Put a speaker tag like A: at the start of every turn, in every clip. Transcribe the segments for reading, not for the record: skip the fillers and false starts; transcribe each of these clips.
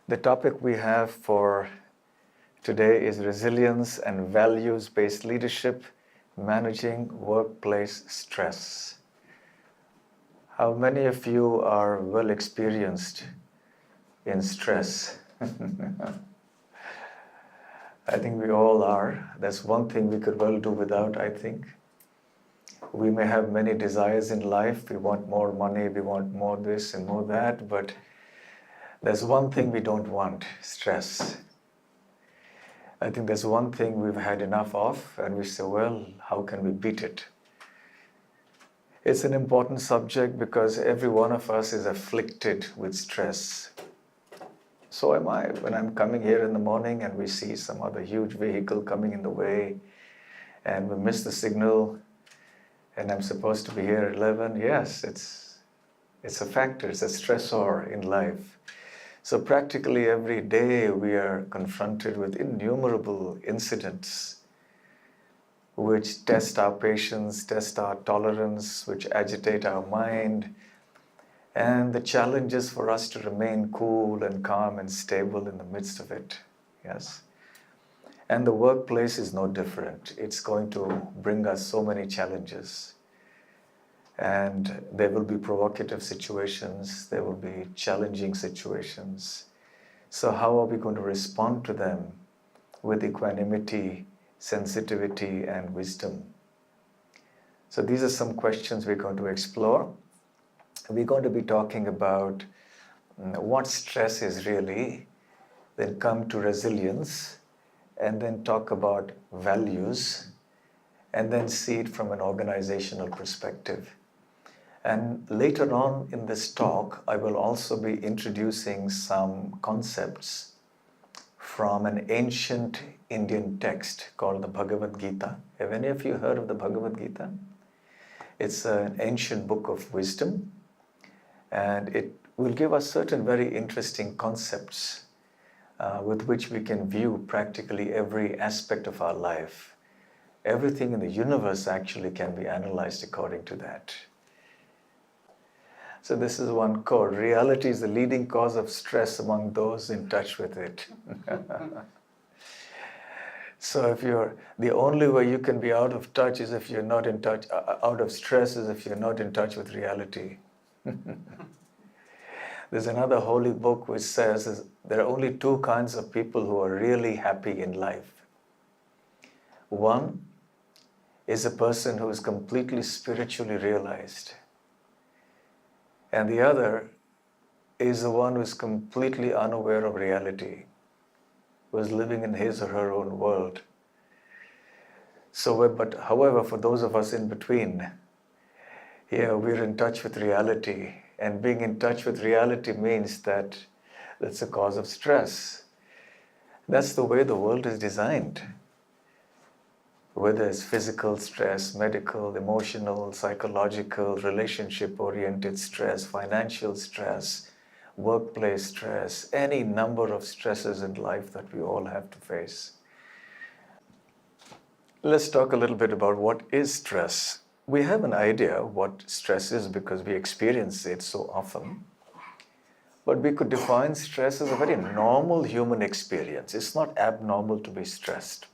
A: The topic we have for today is resilience and values-based leadership, managing workplace stress. How many of you are well experienced in stress? I think we all are. That's one thing we could well do without, I think. We may have many desires in life. We want more money, we want more this and more that, but there's one thing we don't want: stress. I think there's one thing we've had enough of, and we say, well, how can we beat it? It's an important subject because every one of us is afflicted with stress. So am I. When I'm coming here in the morning and we see some other huge vehicle coming in the way and we miss the signal and I'm supposed to be here at 11, yes, it's a factor, it's a stressor in life. So practically every day we are confronted with innumerable incidents which test our patience, test our tolerance, which agitate our mind. And the challenge is for us to remain cool and calm and stable in the midst of it. Yes. And the workplace is no different. It's going to bring us so many challenges. And there will be provocative situations, there will be challenging situations. So how are we going to respond to them with equanimity, sensitivity, and wisdom? So these are some questions we're going to explore. We're going to be talking about what stress is really, then come to resilience, and then talk about values, and then see it from an organizational perspective. And later on in this talk, I will also be introducing some concepts from an ancient Indian text called the Bhagavad-Gita. Have any of you heard of the Bhagavad-Gita? It's an ancient book of wisdom, and it will give us certain very interesting concepts with which we can view practically every aspect of our life. Everything in the universe actually can be analyzed according to that. So this is one quote: reality is the leading cause of stress among those in touch with it. So if you're, the only way you can be out of touch is if you're not in touch, out of stress is if you're not in touch with reality. There's another holy book which says there are only two kinds of people who are really happy in life. One is a person who is completely spiritually realized. And the other is the one who is completely unaware of reality, who is living in his or her own world. So, but however, for those of us in between, here we're in touch with reality. And being in touch with reality means that that's a cause of stress. That's the way the world is designed. Whether it's physical stress, medical, emotional, psychological, relationship-oriented stress, financial stress, workplace stress, any number of stresses in life that we all have to face. Let's talk a little bit about what is stress. We have an idea what stress is because we experience it so often. But we could define stress as a very normal human experience. It's not abnormal to be stressed.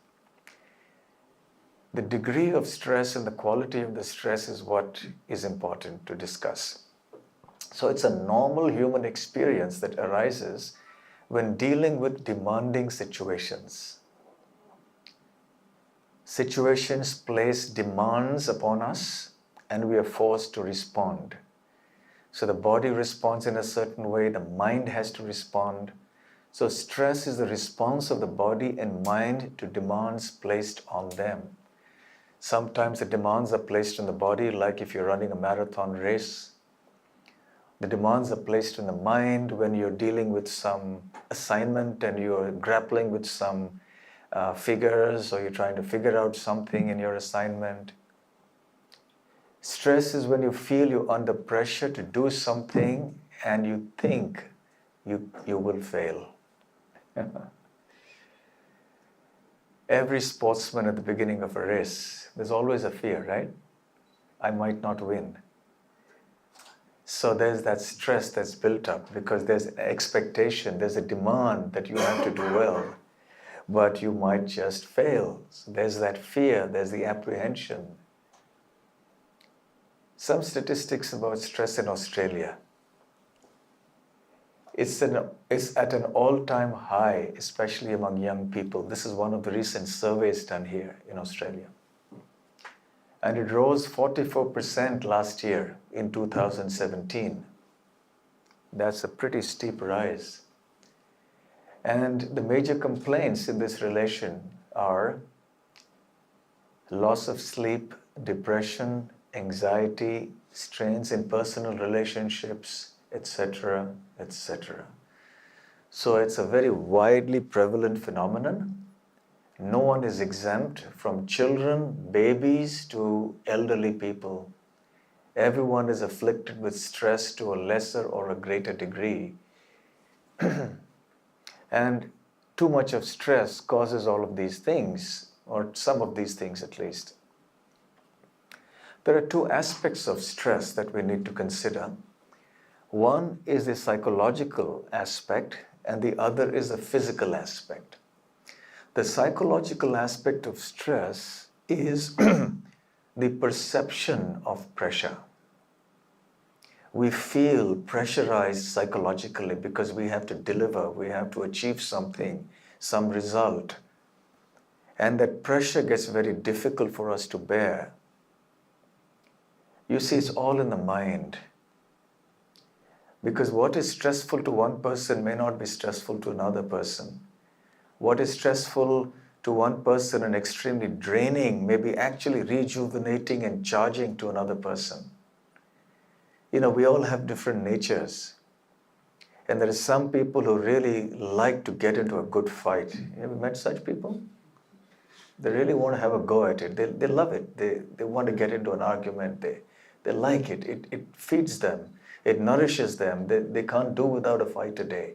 A: The degree of stress and the quality of the stress is what is important to discuss. So it's a normal human experience that arises when dealing with demanding situations. Situations place demands upon us and we are forced to respond. So the body responds in a certain way, the mind has to respond. So stress is the response of the body and mind to demands placed on them. Sometimes the demands are placed on the body, like if you're running a marathon race. The demands are placed in the mind when you're dealing with some assignment and you're grappling with some figures, or you're trying to figure out something in your assignment. Stress is when you feel you're under pressure to do something and you think you will fail. Every sportsman at the beginning of a race, there's always a fear, right? I might not win. So there's that stress that's built up because there's an expectation, there's a demand that you have to do well, but you might just fail. So there's that fear, there's the apprehension. Some statistics about stress in Australia. It's at an all-time high, especially among young people. This is one of the recent surveys done here in Australia. And it rose 44% last year in 2017. That's a pretty steep rise. And the major complaints in this relation are loss of sleep, depression, anxiety, strains in personal relationships, etc., etc. So it's a very widely prevalent phenomenon. No one is exempt, from children, babies to elderly people. Everyone is afflicted with stress to a lesser or a greater degree. And too much of stress causes all of these things, or some of these things at least. There are two aspects of stress that we need to consider. One is the psychological aspect, and the other is the physical aspect. The psychological aspect of stress is the perception of pressure. We feel pressurized psychologically because we have to deliver, we have to achieve something, some result. And that pressure gets very difficult for us to bear. You see, it's all in the mind. Because what is stressful to one person may not be stressful to another person. What is stressful to one person and extremely draining may be actually rejuvenating and charging to another person. We all have different natures. And there are some people who really like to get into a good fight. Have you met such people? They really want to have a go at it. They love it. They want to get into an argument. They like it. It feeds them. It nourishes them. They can't do without a fight a day.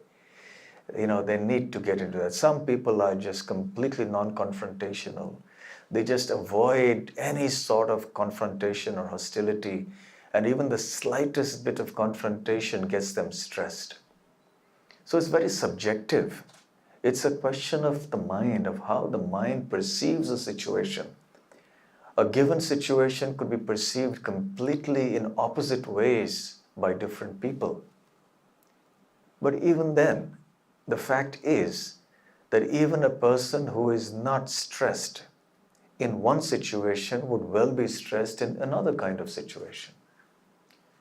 A: They need to get into that. Some people are just completely non-confrontational. They just avoid any sort of confrontation or hostility. And even the slightest bit of confrontation gets them stressed. So it's very subjective. It's a question of the mind, of how the mind perceives a situation. A given situation could be perceived completely in opposite ways by different people. But even then, the fact is that even a person who is not stressed in one situation would well be stressed in another kind of situation.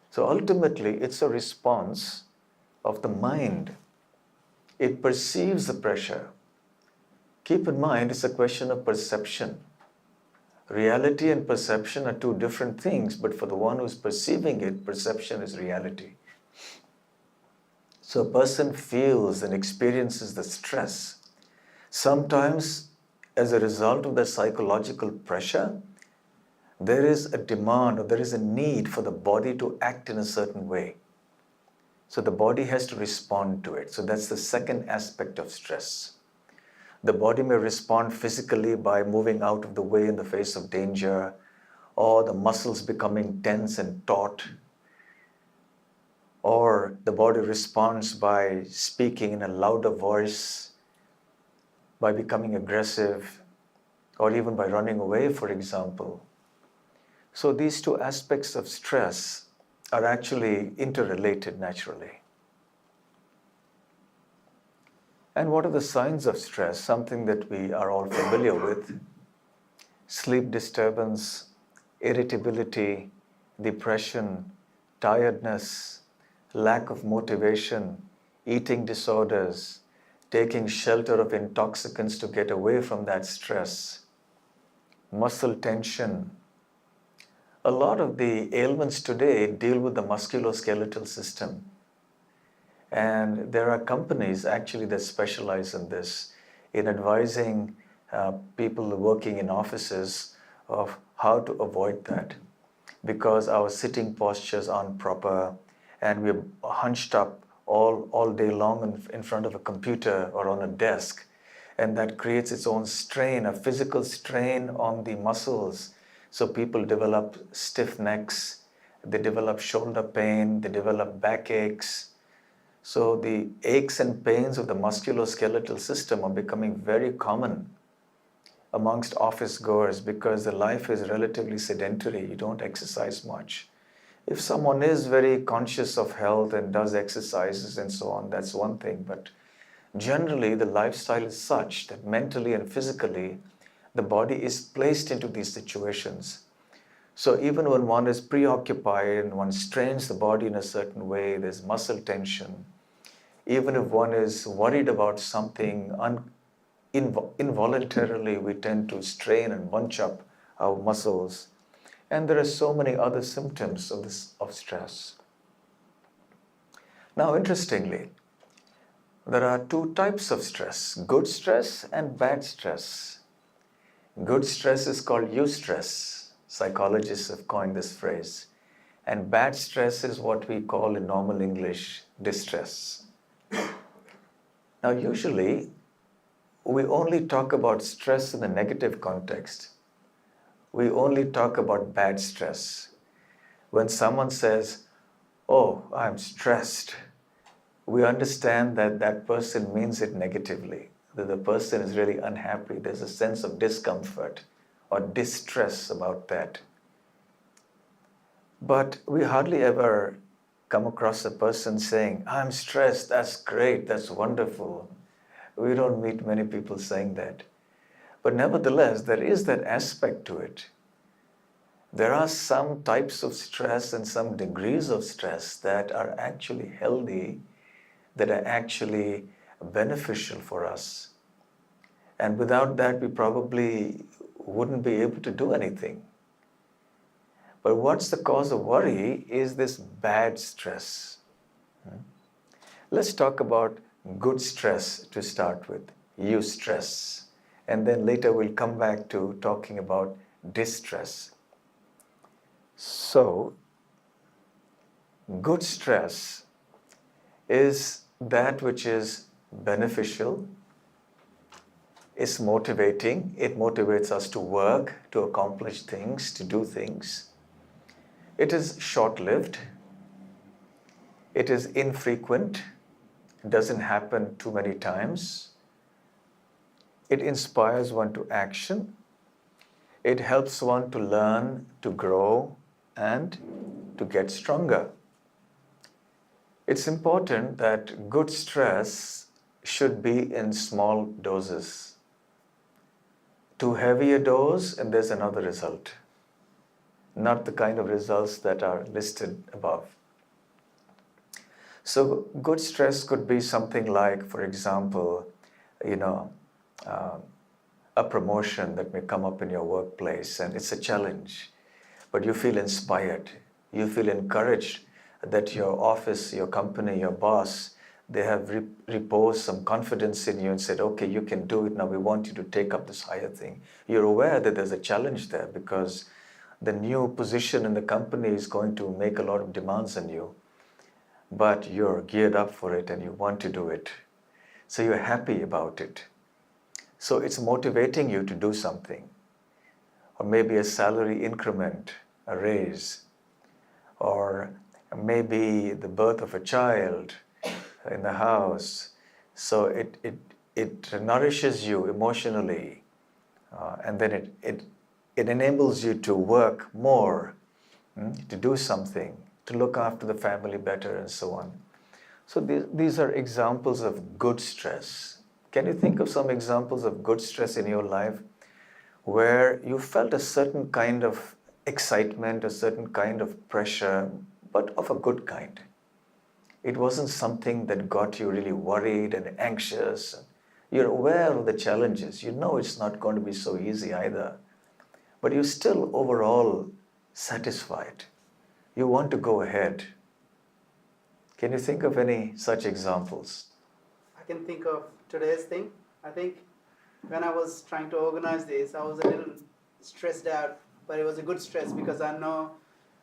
A: So ultimately, it's a response of the mind. It perceives the pressure. Keep in mind, it's a question of perception. Reality and perception are two different things, but for the one who's perceiving it, perception is reality. So a person feels and experiences the stress. Sometimes, as a result of the psychological pressure, there is a demand or there is a need for the body to act in a certain way. So the body has to respond to it. So that's the second aspect of stress. The body may respond physically by moving out of the way in the face of danger, or the muscles becoming tense and taut, or the body responds by speaking in a louder voice, by becoming aggressive, or even by running away, for example. So these two aspects of stress are actually interrelated naturally. And what are the signs of stress? Something that we are all familiar with. Sleep disturbance, irritability, depression, tiredness, lack of motivation, eating disorders, taking shelter of intoxicants to get away from that stress, muscle tension. A lot of the ailments today deal with the musculoskeletal system. And there are companies actually that specialize in this, in advising people working in offices of how to avoid that. Because our sitting postures aren't proper, and we're hunched up all day long in front of a computer or on a desk. And that creates its own strain, a physical strain on the muscles. So people develop stiff necks, they develop shoulder pain, they develop backaches. So the aches and pains of the musculoskeletal system are becoming very common amongst office goers because the life is relatively sedentary. You don't exercise much. If someone is very conscious of health and does exercises and so on, that's one thing. But generally, the lifestyle is such that mentally and physically, the body is placed into these situations. So even when one is preoccupied and one strains the body in a certain way, there's muscle tension. Even if one is worried about something, involuntarily we tend to strain and bunch up our muscles. And there are so many other symptoms of stress. Now, interestingly, there are two types of stress, good stress and bad stress. Good stress is called eustress. Psychologists have coined this phrase. And bad stress is what we call in normal English distress. Now, usually, we only talk about stress in the negative context. We only talk about bad stress. When someone says, "Oh, I'm stressed," we understand that that person means it negatively, that the person is really unhappy. There's a sense of discomfort or distress about that. But we hardly ever come across a person saying, "I'm stressed, that's great, that's wonderful." We don't meet many people saying that. But nevertheless, there is that aspect to it. There are some types of stress and some degrees of stress that are actually healthy, that are actually beneficial for us. And without that, we probably wouldn't be able to do anything. But what's the cause of worry is this bad stress. Let's talk about good stress to start with, eustress. And then later we'll come back to talking about distress. So, good stress is that which is beneficial, is motivating. It motivates us to work, to accomplish things, to do things. It is short-lived. It is infrequent. It doesn't happen too many times. It inspires one to action. It helps one to learn, to grow, and to get stronger. It's important that good stress should be in small doses. Too heavy a dose, and there's another result. Not the kind of results that are listed above. So good stress could be something like, for example, a promotion that may come up in your workplace and it's a challenge, but you feel inspired, you feel encouraged that your office, your company, your boss, they have reposed some confidence in you and said, "Okay, you can do it now, we want you to take up this higher thing." You're aware that there's a challenge there because the new position in the company is going to make a lot of demands on you, but you're geared up for it and you want to do it. So you're happy about it. So it's motivating you to do something. Or maybe a salary increment, a raise, or maybe the birth of a child in the house. So it nourishes you emotionally, and then it enables you to work more, to do something, to look after the family better, and so on. So these are examples of good stress. Can you think of some examples of good stress in your life where you felt a certain kind of excitement, a certain kind of pressure, but of a good kind? It wasn't something that got you really worried and anxious. You're aware of the challenges. You know it's not going to be so easy either. But you're still overall satisfied. You want to go ahead. Can you think of any such examples?
B: I can think of today's thing. I think when I was trying to organize this, I was a little stressed out, but it was a good stress because I know,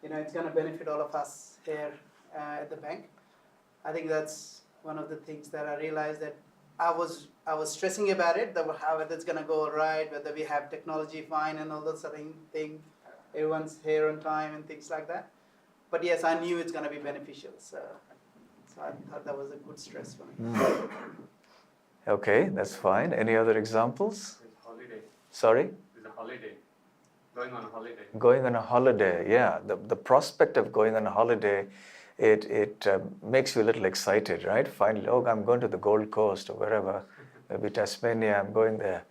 B: it's going to benefit all of us here at the bank. I think that's one of the things that I realized, that I was stressing about it, that how it's going to go right, whether we have technology fine and all those sort of thing, everyone's here on time and things like that. But yes, I knew it's going to be beneficial. So I thought that was a good stress for me.
A: Okay, that's fine. Any other examples?
C: Holiday.
A: Sorry?
C: There's a holiday. Going on a holiday.
A: Going on a holiday, yeah. The prospect of going on a holiday, it makes you a little excited, right? Finally, oh, I'm going to the Gold Coast or wherever, maybe Tasmania, I'm going there.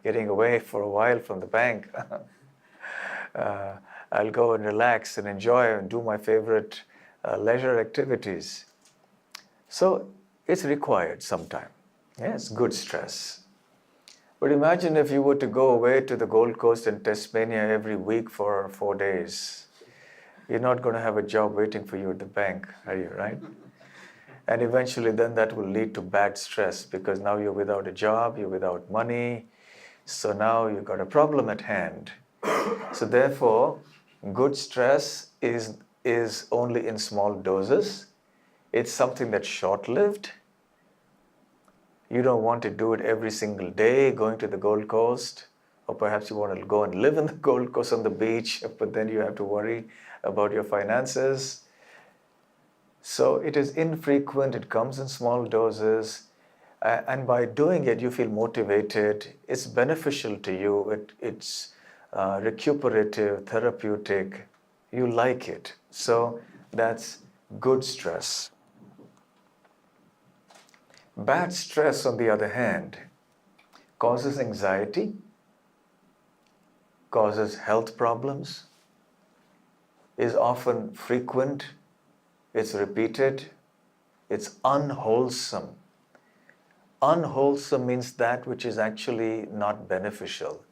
A: Getting away for a while from the bank. I'll go and relax and enjoy and do my favorite leisure activities. So it's required sometime. Yes, good stress. But imagine if you were to go away to the Gold Coast and Tasmania every week for 4 days. You're not going to have a job waiting for you at the bank, are you, right? And eventually then that will lead to bad stress because now you're without a job, you're without money. So now you've got a problem at hand. So therefore, good stress is only in small doses. It's something that's short-lived. You don't want to do it every single day, going to the Gold Coast, or perhaps you want to go and live in the Gold Coast on the beach, but then you have to worry about your finances. So it is infrequent, it comes in small doses, and by doing it, you feel motivated. It's beneficial to you. It's recuperative, therapeutic. You like it. So that's good stress. Bad stress, on the other hand, causes anxiety, causes health problems, is often frequent, it's repeated, it's unwholesome. Unwholesome means that which is actually not beneficial,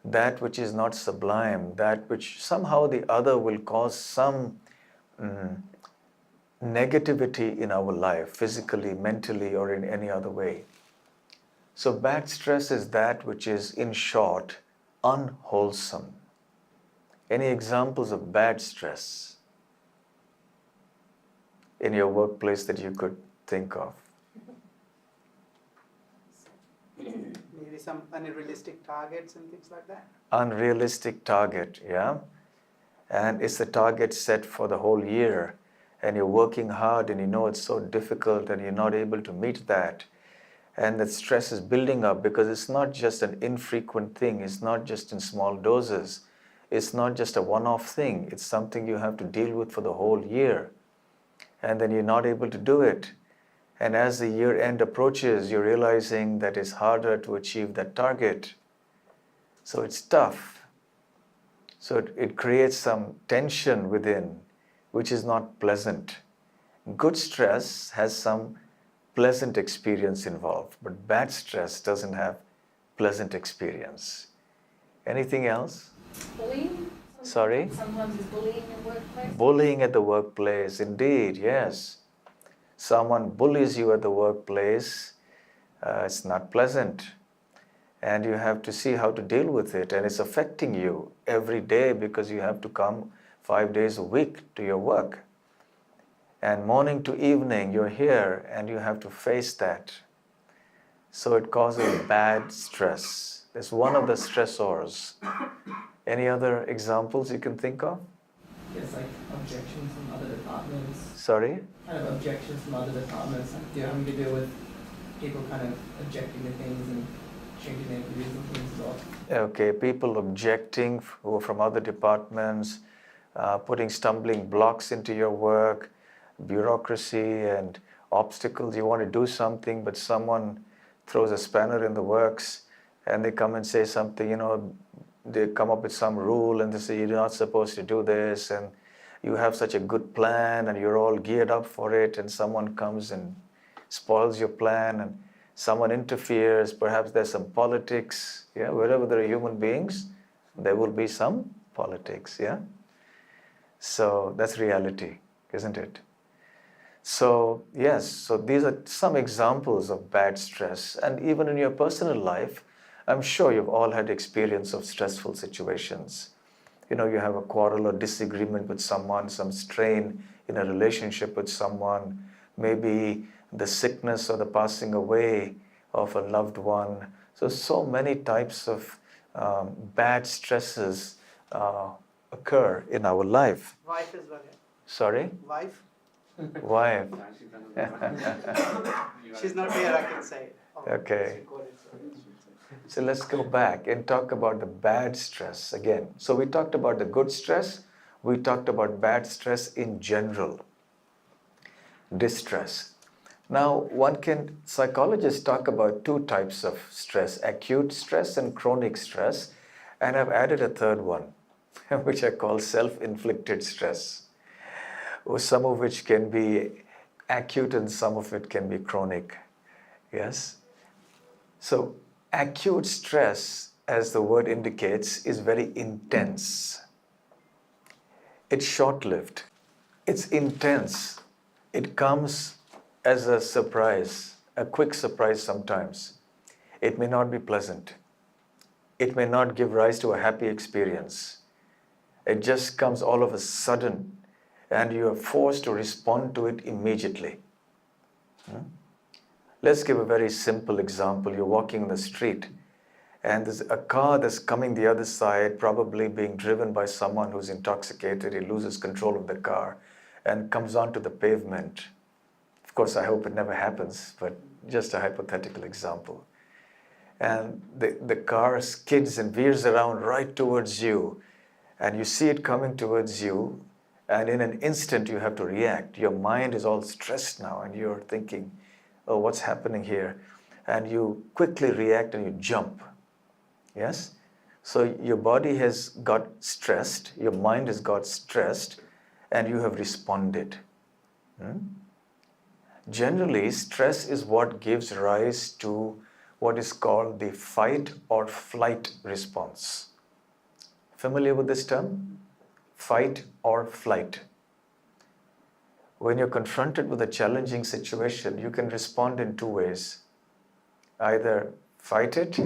A: that which is not sublime, that which somehow the other will cause some negativity in our life, physically, mentally, or in any other way. So bad stress is that which is, in short, unwholesome. Any examples of bad stress in your workplace that you could think of?
B: Maybe some unrealistic targets and things like that.
A: Unrealistic target, yeah? And it's a target set for the whole year, and you're working hard and you know it's so difficult and you're not able to meet that. And that stress is building up because it's not just an infrequent thing, it's not just in small doses, it's not just a one-off thing, it's something you have to deal with for the whole year. And then you're not able to do it. And as the year end approaches, you're realizing that it's harder to achieve that target. So it's tough. So it creates some tension within, which is not pleasant. Good stress has some pleasant experience involved, but bad stress doesn't have pleasant experience. Anything else?
D: Bullying?
A: Sorry?
D: Sometimes it's bullying in workplace.
A: Bullying at the workplace, indeed, yes. Someone bullies you at the workplace, it's not pleasant. And you have to see how to deal with it. And it's affecting you every day because you have to come 5 days a week to your work. And morning to evening, you're here and you have to face that. So it causes bad stress. It's one of the stressors. Any other examples you can think of?
E: Yes, like objections from other departments.
A: Sorry?
E: Kind of objections from other departments. Like you're having to deal with people kind of objecting to things and changing their views and things as well.
A: Okay, people objecting who are from other departments, putting stumbling blocks into your work, bureaucracy and obstacles. You want to do something, but someone throws a spanner in the works and they come and say something, they come up with some rule and they say you're not supposed to do this, and you have such a good plan and you're all geared up for it, and someone comes and spoils your plan and someone interferes. Perhaps there's some politics. Yeah, wherever there are human beings, there will be some politics. Yeah. So that's reality, isn't it? So yes, so these are some examples of bad stress. And even in your personal life, I'm sure you've all had experience of stressful situations. You have a quarrel or disagreement with someone, some strain in a relationship with someone, maybe the sickness or the passing away of a loved one. So many types of bad stresses occur in our life.
B: Wife as well.
A: Sorry?
B: Wife?
A: Wife.
B: She's not here, I can say. Oh,
A: Okay.
B: it's recorded, so it's-
A: So let's go back and talk about the bad stress again. So we talked about the good stress, we talked about bad stress in general, distress. Now, psychologists talk about two types of stress, acute stress and chronic stress, and I've added a third one, which I call self-inflicted stress, or some of which can be acute and some of it can be chronic. Yes? So, acute stress, as the word indicates, is very intense. It's short-lived. It's intense. It comes as a surprise, a quick surprise sometimes. It may not be pleasant. It may not give rise to a happy experience. It just comes all of a sudden and you are forced to respond to it immediately. Let's give a very simple example. You're walking in the street and there's a car that's coming the other side, probably being driven by someone who's intoxicated. He loses control of the car and comes onto the pavement. Of course, I hope it never happens, but just a hypothetical example. And the car skids and veers around right towards you, and you see it coming towards you, and in an instant you have to react. Your mind is all stressed now, and you're thinking, oh, what's happening here? And you quickly react and you jump. Yes? So your body has got stressed, your mind has got stressed, and you have responded. Generally, stress is what gives rise to what is called the fight or flight response. Familiar with this term? Fight or flight. When you're confronted with a challenging situation, you can respond in two ways. Either fight it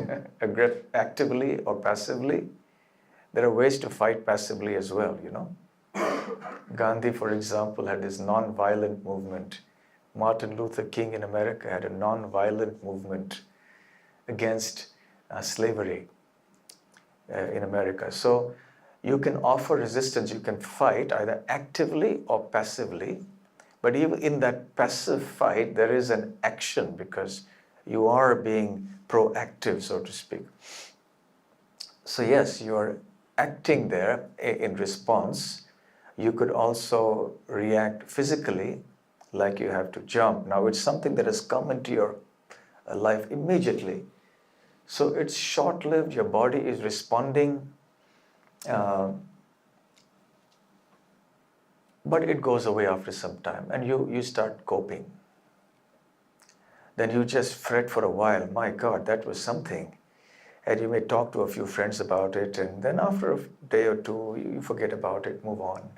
A: actively or passively. There are ways to fight passively as well, you know. Gandhi, for example, had this non-violent movement. Martin Luther King in America had a non-violent movement against slavery in America. So you can offer resistance, you can fight either actively or passively, but even in that passive fight, there is an action because you are being proactive, so to speak. So yes, you are acting there in response. You could also react physically, like you have to jump. Now it's something that has come into your life immediately. So it's short-lived, your body is responding, but it goes away after some time and you start coping. Then you just fret for a while, my God, that was something. And you may talk to a few friends about it, and then after a day or two, you forget about it, move on.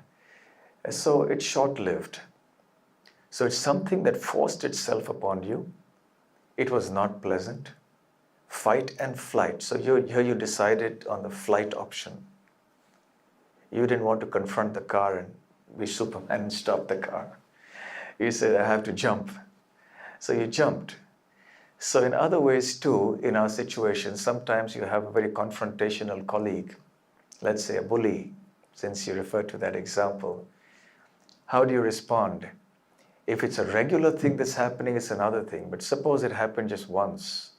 A: So it's short-lived. So it's something that forced itself upon you. It was not pleasant. Fight and flight. So here you decided on the flight option. You didn't want to confront the car and be Superman and stop the car. You said, I have to jump. So you jumped. So in other ways too, in our situation, sometimes you have a very confrontational colleague, let's say a bully, since you referred to that example. How do you respond? If it's a regular thing that's happening, it's another thing. But suppose it happened just once.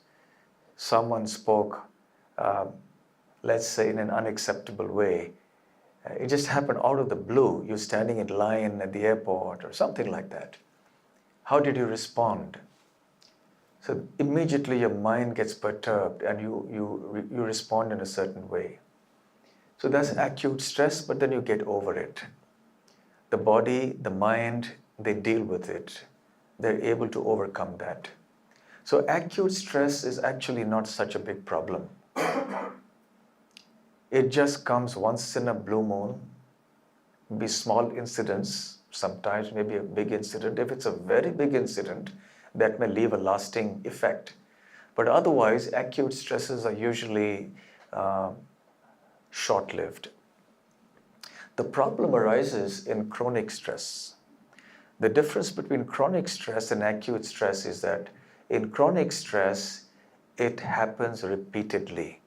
A: Someone spoke, let's say, in an unacceptable way. It just happened out of the blue. You're standing in line at the airport or something like that. How did you respond? So immediately your mind gets perturbed and you respond in a certain way. So that's acute stress, but then you get over it. The body, the mind, they deal with it. They're able to overcome that. So acute stress is actually not such a big problem. It just comes once in a blue moon, be small incidents, sometimes maybe a big incident. If it's a very big incident, that may leave a lasting effect. But otherwise, acute stresses are usually short-lived. The problem arises in chronic stress. The difference between chronic stress and acute stress is that in chronic stress, it happens repeatedly.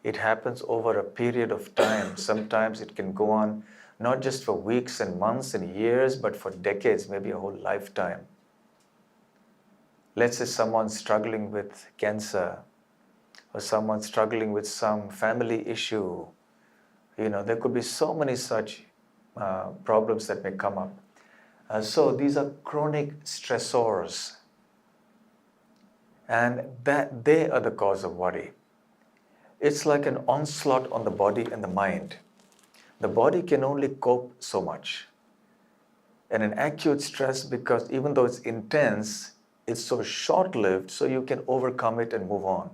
A: It happens over a period of time. Sometimes it can go on not just for weeks and months and years, but for decades, maybe a whole lifetime. Let's say someone's struggling with cancer, or someone struggling with some family issue. There could be so many such problems that may come up. So these are chronic stressors, and that they are the cause of worry. It's like an onslaught on the body and the mind. The body can only cope so much. And an acute stress, because even though it's intense, it's so short-lived, so you can overcome it and move on.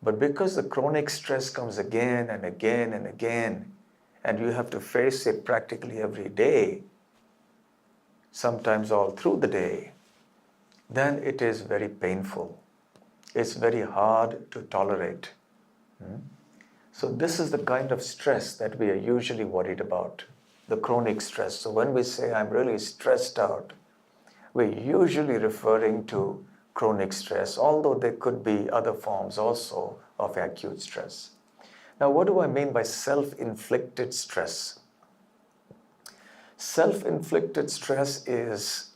A: But because the chronic stress comes again and again and again, and you have to face it practically every day, sometimes all through the day, then it is very painful. It's very hard to tolerate. So this is the kind of stress that we are usually worried about, the chronic stress. So when we say, I'm really stressed out, we're usually referring to chronic stress, although there could be other forms also of acute stress. Now, what do I mean by self-inflicted stress? Self-inflicted stress is,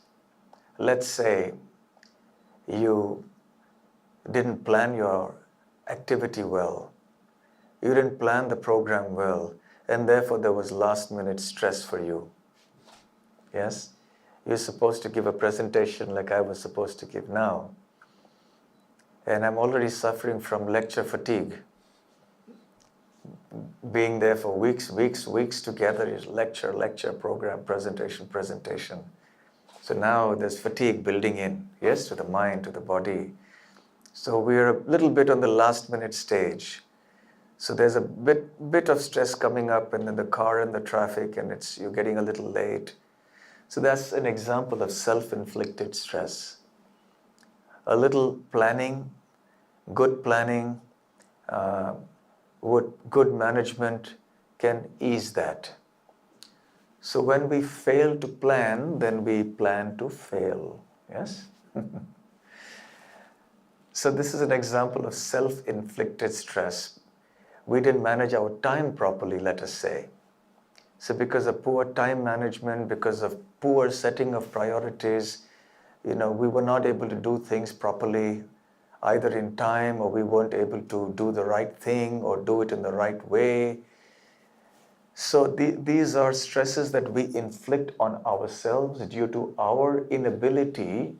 A: let's say, you didn't plan your activity well. You didn't plan the program well, and therefore there was last-minute stress for you. Yes? You're supposed to give a presentation like I was supposed to give now. And I'm already suffering from lecture fatigue. Being there for weeks together is lecture, program, presentation. So now there's fatigue building in, yes, to the mind, to the body. So we're a little bit on the last-minute stage. So there's a bit of stress coming up, and then the car and the traffic, and you're getting a little late. So that's an example of self-inflicted stress. A little planning, good planning, good management can ease that. So when we fail to plan, then we plan to fail. Yes? So this is an example of self-inflicted stress. We didn't manage our time properly, let us say. So because of poor time management, because of poor setting of priorities, we were not able to do things properly, either in time, or we weren't able to do the right thing or do it in the right way. So these are stresses that we inflict on ourselves due to our inability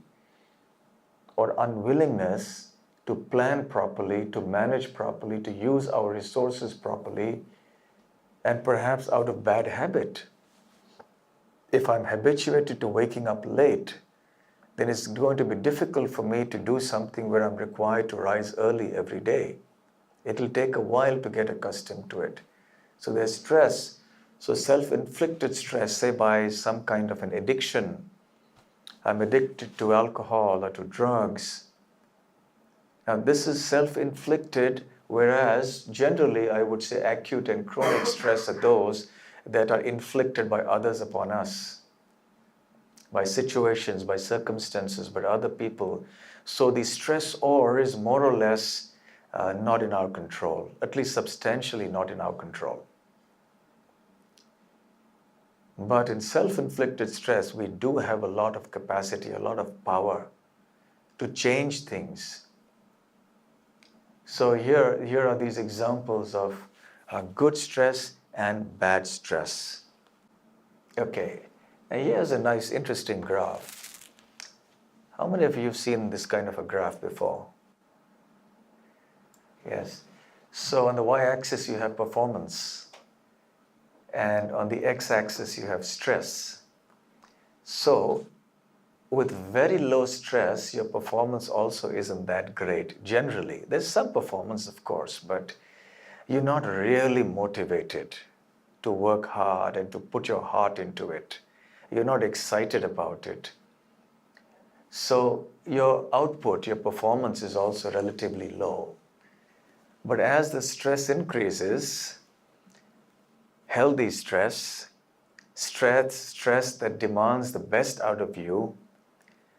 A: or unwillingness to plan properly, to manage properly, to use our resources properly, and perhaps out of bad habit. If I'm habituated to waking up late, then it's going to be difficult for me to do something where I'm required to rise early every day. It'll take a while to get accustomed to it. So there's stress. So self-inflicted stress, say by some kind of an addiction. I'm addicted to alcohol or to drugs. Now this is self-inflicted, whereas generally I would say acute and chronic stress are those that are inflicted by others upon us, by situations, by circumstances, by other people. So the stressor is more or less not in our control, at least substantially not in our control. But in self-inflicted stress, we do have a lot of capacity, a lot of power to change things. So here are these examples of good stress and bad stress. Okay, now here's a nice, interesting graph. How many of you have seen this kind of a graph before? Yes. So on the y-axis you have performance, and on the x-axis you have stress. So with very low stress, your performance also isn't that great, generally. There's some performance, of course, but you're not really motivated to work hard and to put your heart into it. You're not excited about it. So your output, your performance is also relatively low. But as the stress increases, healthy stress, stress that demands the best out of you,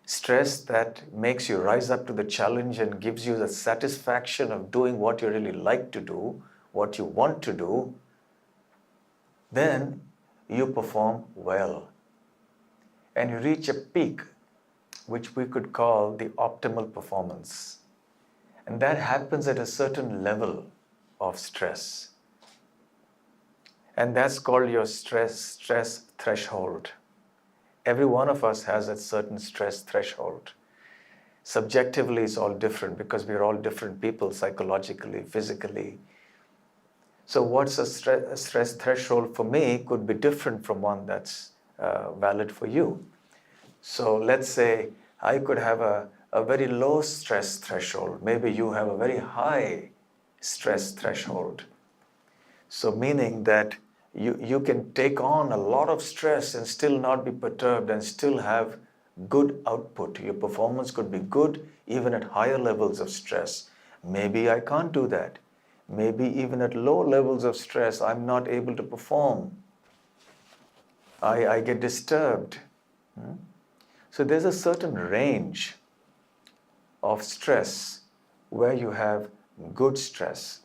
A: stress that makes you rise up to the challenge and gives you the satisfaction of doing what you really like to do, what you want to do, then you perform well. And you reach a peak, which we could call the optimal performance. And that happens at a certain level of stress. And that's called your stress threshold. Every one of us has a certain stress threshold. Subjectively, it's all different because we're all different people, psychologically, physically. So what's a stress threshold for me could be different from one that's valid for you. So let's say I could have a very low stress threshold. Maybe you have a very high stress threshold. So meaning that you can take on a lot of stress and still not be perturbed and still have good output. Your performance could be good even at higher levels of stress. Maybe I can't do that. Maybe even at low levels of stress, I'm not able to perform. I get disturbed. So there's a certain range of stress where you have good stress.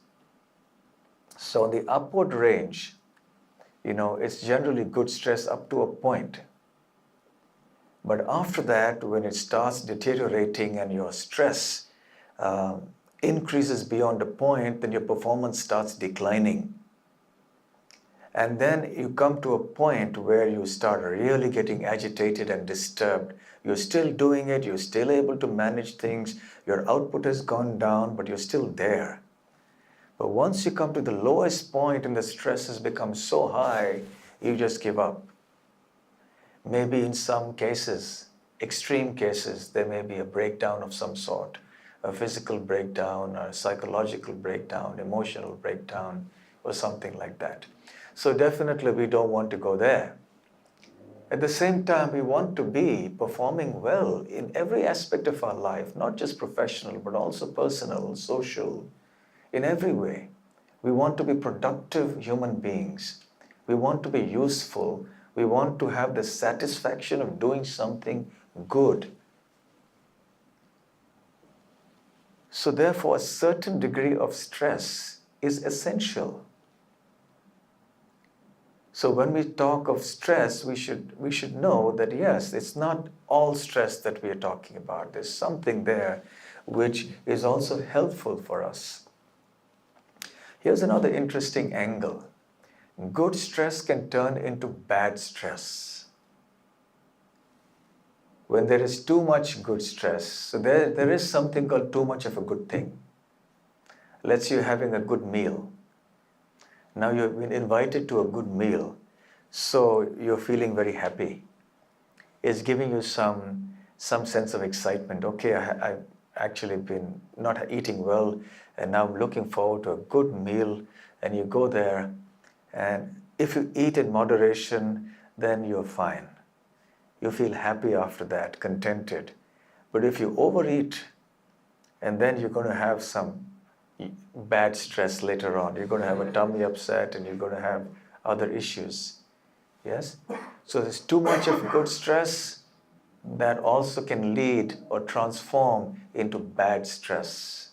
A: So the upward range, it's generally good stress up to a point. But after that, when it starts deteriorating and your stress increases beyond a point, then your performance starts declining. And then you come to a point where you start really getting agitated and disturbed. You're still doing it, you're still able to manage things, your output has gone down, but you're still there. But once you come to the lowest point and the stress has become so high, you just give up. Maybe in some cases, extreme cases, there may be a breakdown of some sort, a physical breakdown, a psychological breakdown, emotional breakdown, or something like that. So definitely we don't want to go there. At the same time, we want to be performing well in every aspect of our life, not just professional, but also personal, social, in every way. We want to be productive human beings. We want to be useful. We want to have the satisfaction of doing something good. So therefore, a certain degree of stress is essential. So when we talk of stress, we should know that yes, it's not all stress that we are talking about. There's something there which is also helpful for us. Here's another interesting angle. Good stress can turn into bad stress. When there is too much good stress, so there is something called too much of a good thing. Let's say you're having a good meal. Now you've been invited to a good meal, so you're feeling very happy. It's giving you some sense of excitement. Okay, I've actually been not eating well, and now I'm looking forward to a good meal, and you go there, and if you eat in moderation, then you're fine. You feel happy after that, contented. But if you overeat, and then you're going to have some bad stress later on. You're going to have a tummy upset and you're going to have other issues. Yes? So there's too much of good stress that also can lead or transform into bad stress.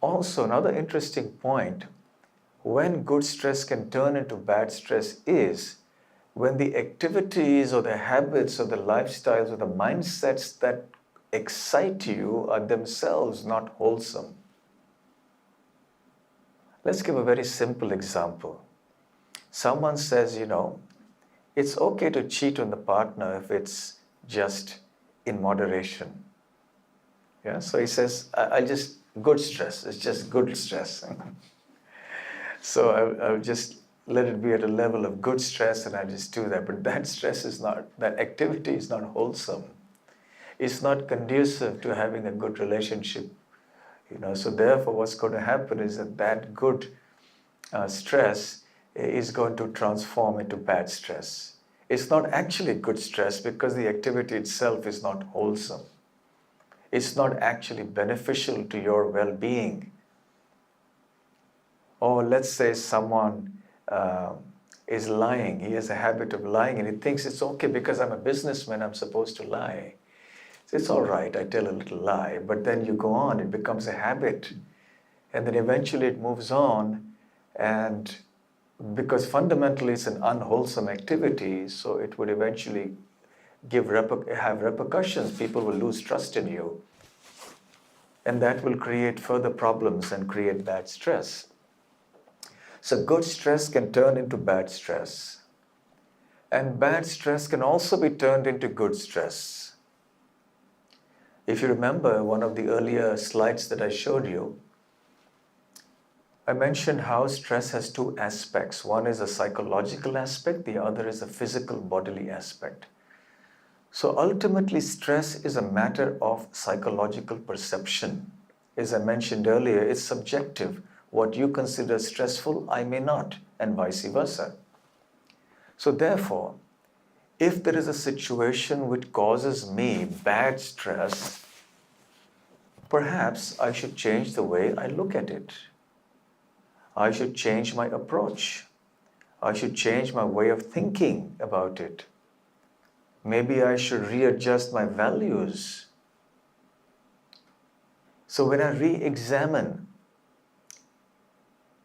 A: Also, another interesting point, when good stress can turn into bad stress is when the activities or the habits or the lifestyles or the mindsets that excite you are themselves not wholesome. Let's give a very simple example. Someone says, it's okay to cheat on the partner if it's just in moderation. Yeah, so he says, good stress, it's just good stress. So I'll just let it be at a level of good stress and I just do that. But that activity is not wholesome. It's not conducive to having a good relationship. So therefore what's going to happen is that good stress is going to transform into bad stress. It's not actually good stress because the activity itself is not wholesome. It's not actually beneficial to your well-being. Or let's say someone is lying. He has a habit of lying and he thinks it's okay because I'm a businessman, I'm supposed to lie. So it's all right, I tell a little lie, but then you go on, it becomes a habit. And then eventually it moves on and because fundamentally it's an unwholesome activity, so it would eventually have repercussions. People will lose trust in you, and that will create further problems and create bad stress. So good stress can turn into bad stress, and bad stress can also be turned into good stress. If you remember one of the earlier slides that I showed you, I mentioned how stress has two aspects. One is a psychological aspect, the other is a physical bodily aspect. So ultimately, stress is a matter of psychological perception. As I mentioned earlier, it's subjective. What you consider stressful, I may not, and vice versa. So therefore, if there is a situation which causes me bad stress, perhaps I should change the way I look at it. I should change my approach. I should change my way of thinking about it. Maybe I should readjust my values. So when I re-examine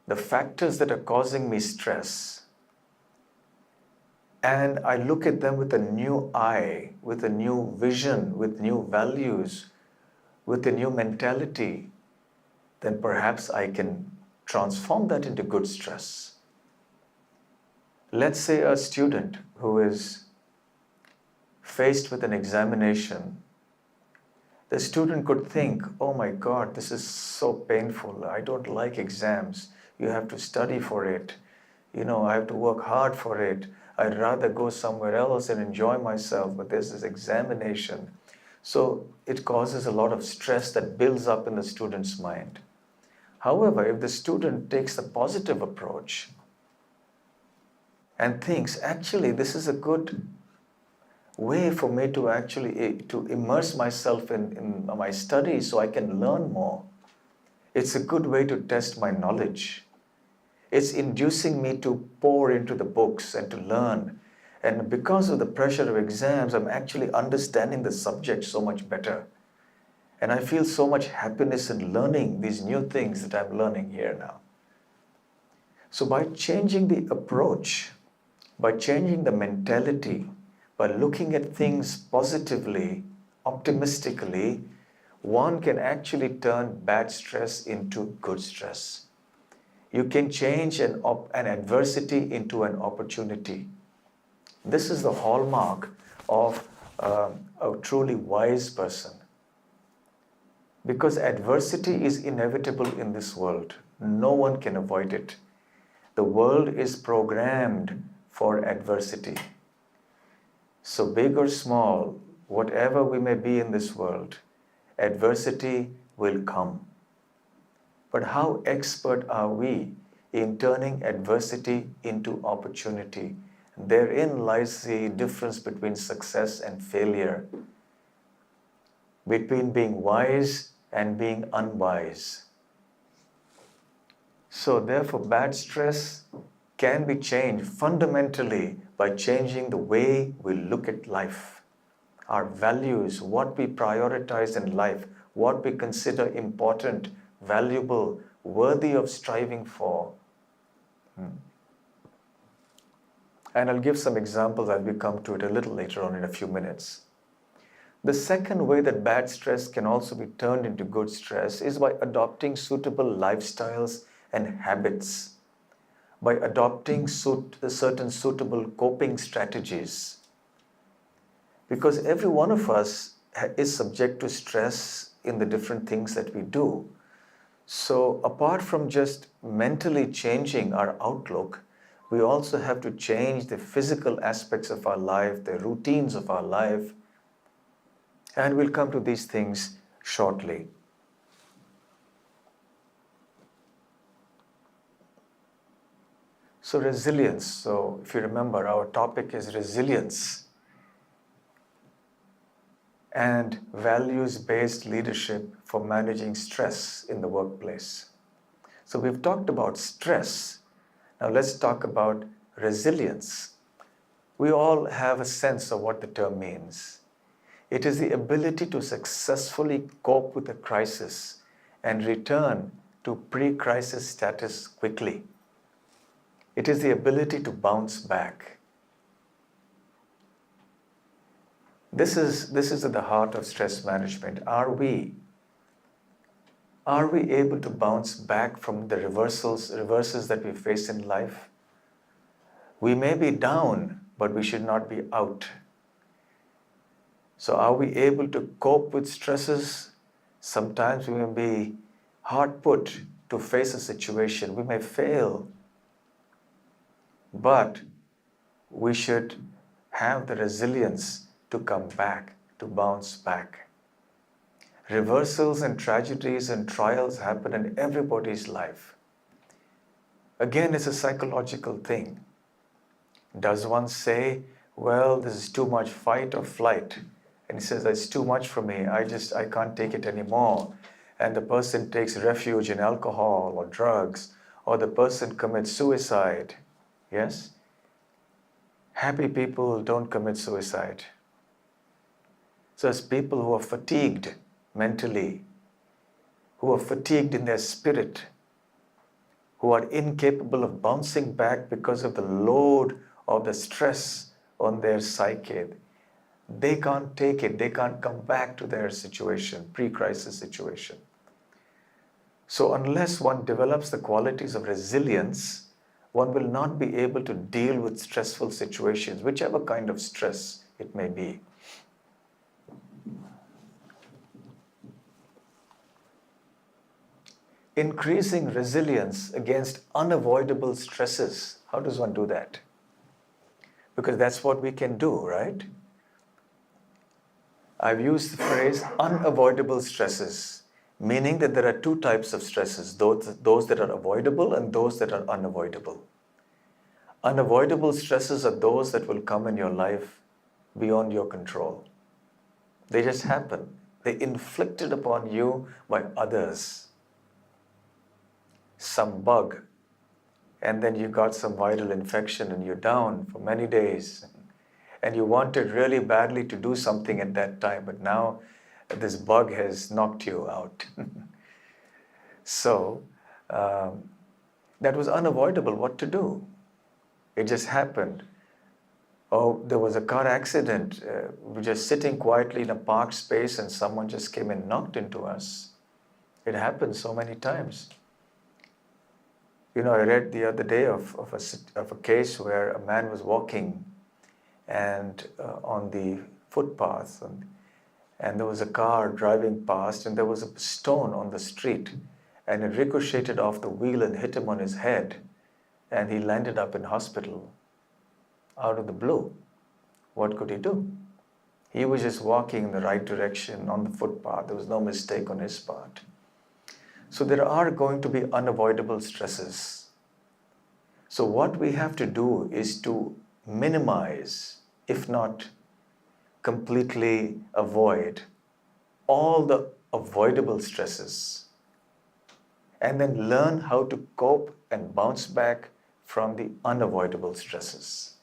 A: the factors that are causing me stress, and I look at them with a new eye, with a new vision, with new values, with a new mentality, then perhaps I can transform that into good stress. Let's say a student who is faced with an examination. The student could think, oh my God, this is so painful. I don't like exams. You have to study for it. I have to work hard for it. I'd rather go somewhere else and enjoy myself, but there's this examination. So it causes a lot of stress that builds up in the student's mind. However, if the student takes the positive approach and thinks, actually, this is a good way for me to to immerse myself in my studies so I can learn more. It's a good way to test my knowledge. It's inducing me to pour into the books and to learn. And because of the pressure of exams, I'm actually understanding the subject so much better. And I feel so much happiness in learning these new things that I'm learning here now. So by changing the approach, by changing the mentality, by looking at things positively, optimistically, one can actually turn bad stress into good stress. You can change an adversity into an opportunity. This is the hallmark of a truly wise person. Because adversity is inevitable in this world. No one can avoid it. The world is programmed for adversity. So big or small, whatever we may be in this world, adversity will come. But how expert are we in turning adversity into opportunity? Therein lies the difference between success and failure, between being wise and being unwise. So therefore, bad stress can be changed fundamentally by changing the way we look at life, our values, what we prioritize in life, what we consider important, valuable, worthy of striving for. And I'll give some examples as we come to it a little later on in a few minutes. The second way that bad stress can also be turned into good stress is by adopting suitable lifestyles and habits, by adopting certain suitable coping strategies. Because every one of us is subject to stress in the different things that we do. So apart from just mentally changing our outlook, we also have to change the physical aspects of our life, the routines of our life, and we'll come to these things shortly. So resilience. So if you remember, our topic is resilience and values-based leadership for managing stress in the workplace. So we've talked about stress. Now let's talk about resilience. We all have a sense of what the term means. It is the ability to successfully cope with a crisis and return to pre-crisis status quickly. It is the ability to bounce back. This is at the heart of stress management. Are we able to bounce back from the reverses that we face in life? We may be down, but we should not be out. So are we able to cope with stresses? Sometimes we may be hard put to face a situation. We may fail, but we should have the resilience to come back, to bounce back. Reversals and tragedies and trials happen in everybody's life. Again, it's a psychological thing. Does one say, well, this is too much fight or flight? And he says, it's too much for me, I can't take it anymore. And the person takes refuge in alcohol or drugs, or the person commits suicide. Yes? Happy people don't commit suicide. So it's people who are fatigued mentally, who are fatigued in their spirit, who are incapable of bouncing back because of the load of the stress on their psyche. They can't take it. They can't come back to their situation, pre-crisis situation. So unless one develops the qualities of resilience, one will not be able to deal with stressful situations, whichever kind of stress it may be. Increasing resilience against unavoidable stresses. How does one do that? Because that's what we can do, right? I've used the phrase unavoidable stresses, meaning that there are two types of stresses, those that are avoidable and those that are unavoidable. Unavoidable stresses are those that will come in your life beyond your control. They just happen. They're inflicted upon you by others. Some bug, and then you got some viral infection and you're down for many days. And you wanted really badly to do something at that time, but now this bug has knocked you out. So that was unavoidable. What to do? It just happened. Oh, there was a car accident. We're just sitting quietly in a parked space and someone just came and knocked into us. It happens so many times. You know, I read the other day of a case where a man was walking and on the footpath, and there was a car driving past, and there was a stone on the street, and it ricocheted off the wheel and hit him on his head, and he landed up in hospital out of the blue. What could he do? He was just walking in the right direction on the footpath. There was no mistake on his part. So there are going to be unavoidable stresses. So what we have to do is to minimize, if not completely avoid, all the avoidable stresses, and then learn how to cope and bounce back from the unavoidable stresses.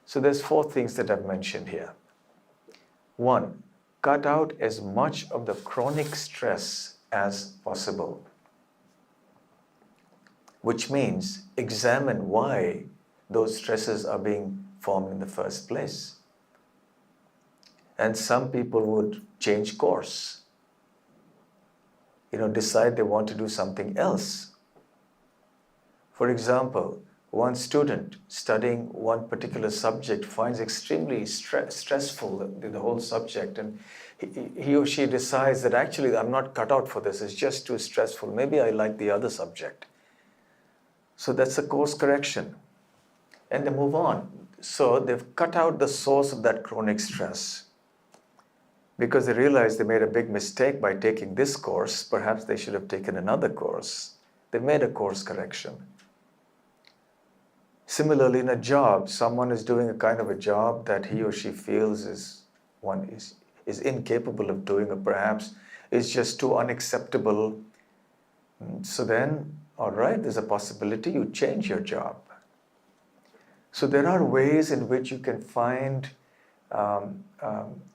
A: So there's 4 things that I've mentioned here. 1, cut out as much of the chronic stress as possible, which means examine why those stresses are being formed in the first place. And some people would change course, decide they want to do something else. For example, one student studying one particular subject finds extremely stressful the whole subject, and he or she decides that actually I'm not cut out for this, it's just too stressful, maybe I like the other subject. So that's a course correction, and they move on. So they've cut out the source of that chronic stress because they realize they made a big mistake by taking this course. Perhaps they should have taken another course. They made a course correction. Similarly, in a job, someone is doing a kind of a job that he or she feels is incapable of doing, or perhaps is just too unacceptable. So then, all right, there's a possibility you change your job. So there are ways in which you can find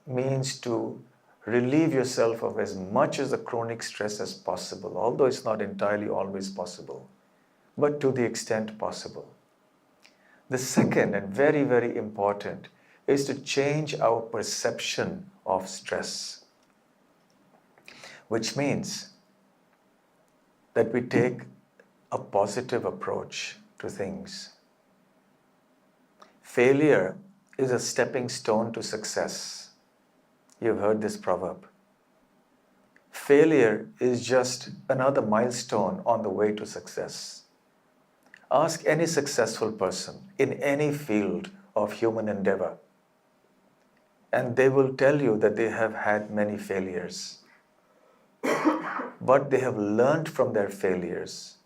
A: means to relieve yourself of as much of the chronic stress as possible, although it's not entirely always possible, but to the extent possible. The second, and very, very important, is to change our perception of stress, which means that we take a positive approach to things. Failure is a stepping stone to success. You've heard this proverb. Failure is just another milestone on the way to success. Ask any successful person in any field of human endeavor, and they will tell you that they have had many failures. But they have learned from their failures.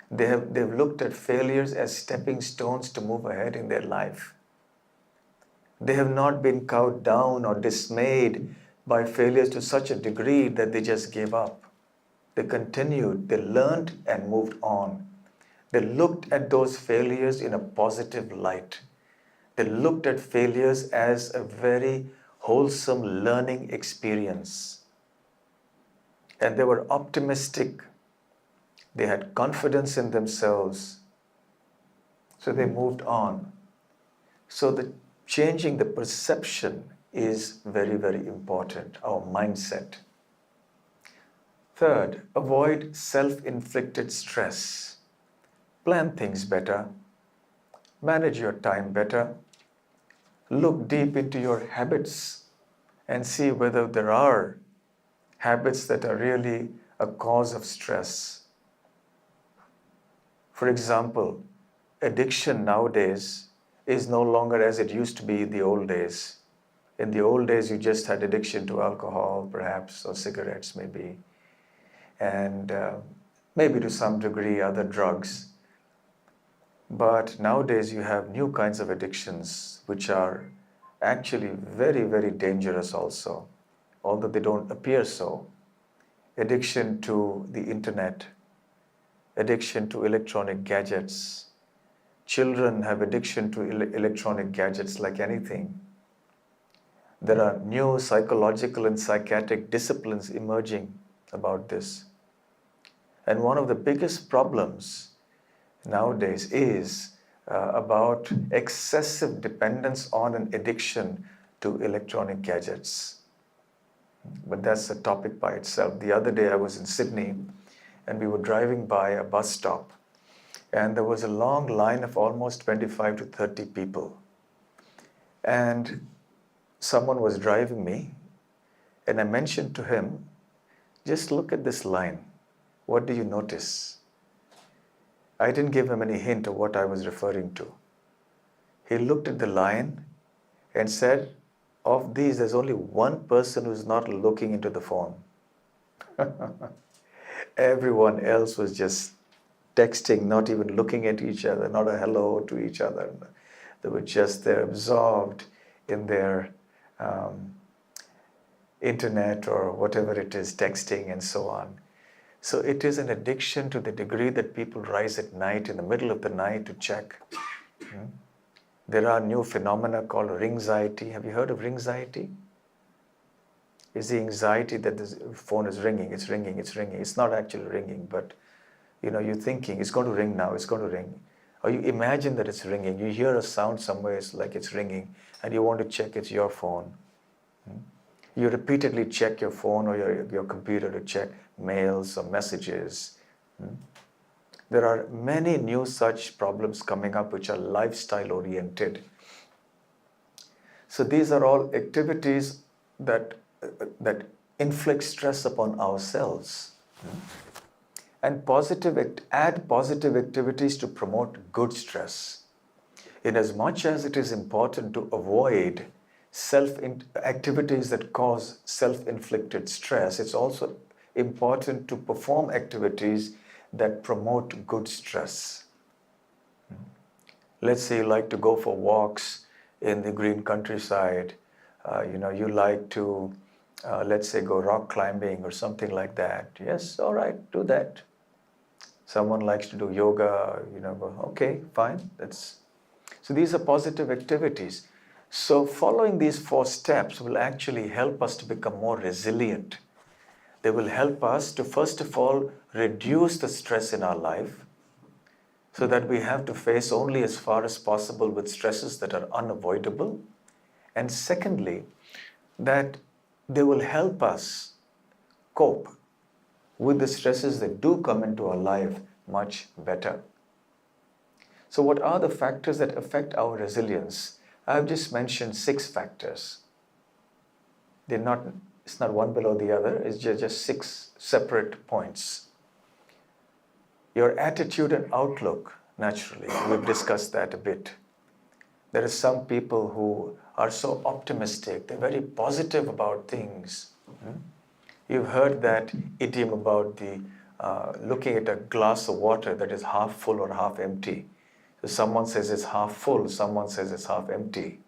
A: They've looked at failures as stepping stones to move ahead in their life. They have not been cowed down or dismayed by failures to such a degree that they just gave up. They continued, they learned and moved on. They looked at those failures in a positive light. They looked at failures as a very wholesome learning experience. And they were optimistic. They had confidence in themselves. So they moved on. So changing the perception is very, very important, our mindset. Third, avoid self-inflicted stress. Plan things better. Manage your time better. Look deep into your habits and see whether there are habits that are really a cause of stress. For example, addiction nowadays is no longer as it used to be in the old days. In the old days, you just had addiction to alcohol, perhaps, or cigarettes, maybe, and maybe to some degree other drugs. But nowadays, you have new kinds of addictions which are actually very, very dangerous also, although they don't appear so. Addiction to the internet, addiction to electronic gadgets. Children have addiction to electronic gadgets like anything. There are new psychological and psychiatric disciplines emerging about this. And one of the biggest problems nowadays is about excessive dependence on an addiction to electronic gadgets. But that's a topic by itself. The other day I was in Sydney and we were driving by a bus stop and there was a long line of almost 25 to 30 people. And someone was driving me and I mentioned to him, just look at this line. What do you notice? I didn't give him any hint of what I was referring to. He looked at the line and said, of these, there's only one person who's not looking into the phone. Everyone else was just texting, not even looking at each other, not a hello to each other. They were just there absorbed in their internet or whatever it is, texting and so on. So it is an addiction to the degree that people rise at night, in the middle of the night, to check. There are new phenomena called ringxiety. Have you heard of ringxiety? It's the anxiety that the phone is ringing, it's ringing, it's ringing. It's not actually ringing, but you're thinking, it's going to ring now, it's going to ring. Or you imagine that it's ringing. You hear a sound somewhere, it's like it's ringing, and you want to check it's your phone. You repeatedly check your phone or your computer to check mails or messages. There are many new such problems coming up which are lifestyle oriented. So these are all activities that inflict stress upon ourselves. And add positive activities to promote good stress. In as much as it is important to avoid activities that cause self-inflicted stress, it's also important to perform activities that promote good stress. Let's say you like to go for walks in the green countryside. You like to, let's say, go rock climbing or something like that. Yes, all right, do that. Someone likes to do yoga, okay, fine. So these are positive activities. So following these 4 steps will actually help us to become more resilient. They will help us to, first of all, reduce the stress in our life. so that we have to face only as far as possible with stresses that are unavoidable. And secondly, that they will help us cope with the stresses that do come into our life much better. So what are the factors that affect our resilience? I've just mentioned 6 factors. It's not one below the other, it's just 6 separate points. Your attitude and outlook, naturally, we've discussed that a bit. There are some people who are so optimistic, they're very positive about things. You've heard that idiom about looking at a glass of water that is half full or half empty. So someone says it's half full, someone says it's half empty.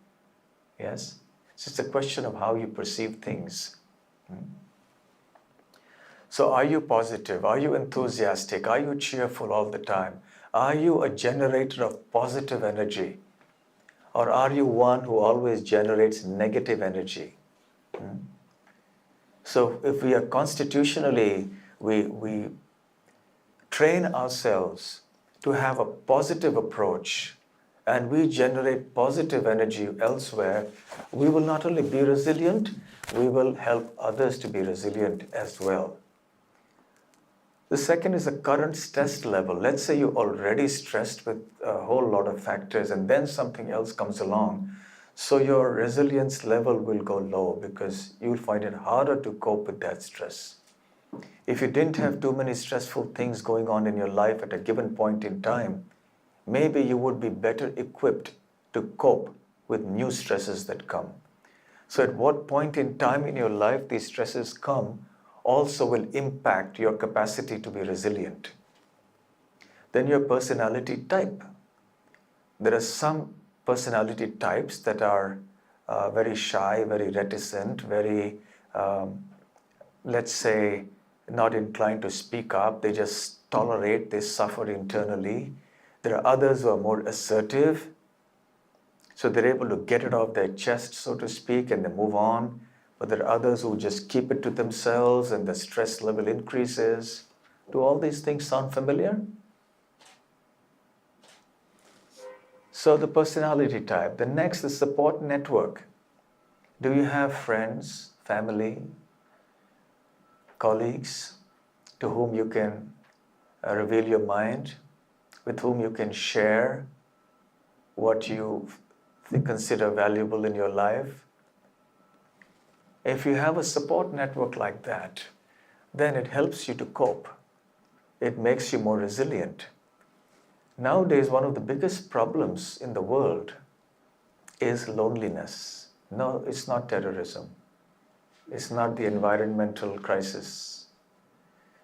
A: Yes? It's just a question of how you perceive things. So are you positive? Are you enthusiastic? Are you cheerful all the time? Are you a generator of positive energy? Or are you one who always generates negative energy? So if we are constitutionally, we train ourselves to have a positive approach and we generate positive energy elsewhere, we will not only be resilient, we will help others to be resilient as well. The second is the current stress level. Let's say you're already stressed with a whole lot of factors and then something else comes along. So your resilience level will go low because you'll find it harder to cope with that stress. If you didn't have too many stressful things going on in your life at a given point in time, maybe you would be better equipped to cope with new stresses that come. So at what point in time in your life these stresses come also will impact your capacity to be resilient. Then your personality type. There are some personality types that are very shy, very reticent, very, let's say, not inclined to speak up. They just tolerate, they suffer internally. There are others who are more assertive. So they're able to get it off their chest, so to speak, and they move on. But there are others who just keep it to themselves and the stress level increases. Do all these things sound familiar? So the personality type. The next is support network. Do you have friends, family, colleagues to whom you can reveal your mind, with whom you can share what you consider valuable in your life? If you have a support network like that, then it helps you to cope. It makes you more resilient. Nowadays, one of the biggest problems in the world is loneliness. No, it's not terrorism. It's not the environmental crisis.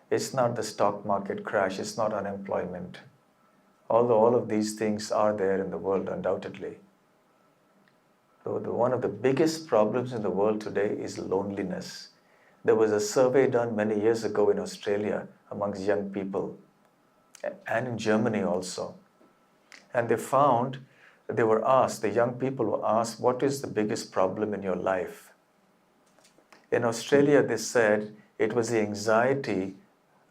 A: It's not the stock market crash. It's not unemployment. Although all of these things are there in the world, undoubtedly. So one of the biggest problems in the world today is loneliness. There was a survey done many years ago in Australia amongst young people and in Germany also. And they found, the young people were asked, what is the biggest problem in your life? In Australia, they said it was the anxiety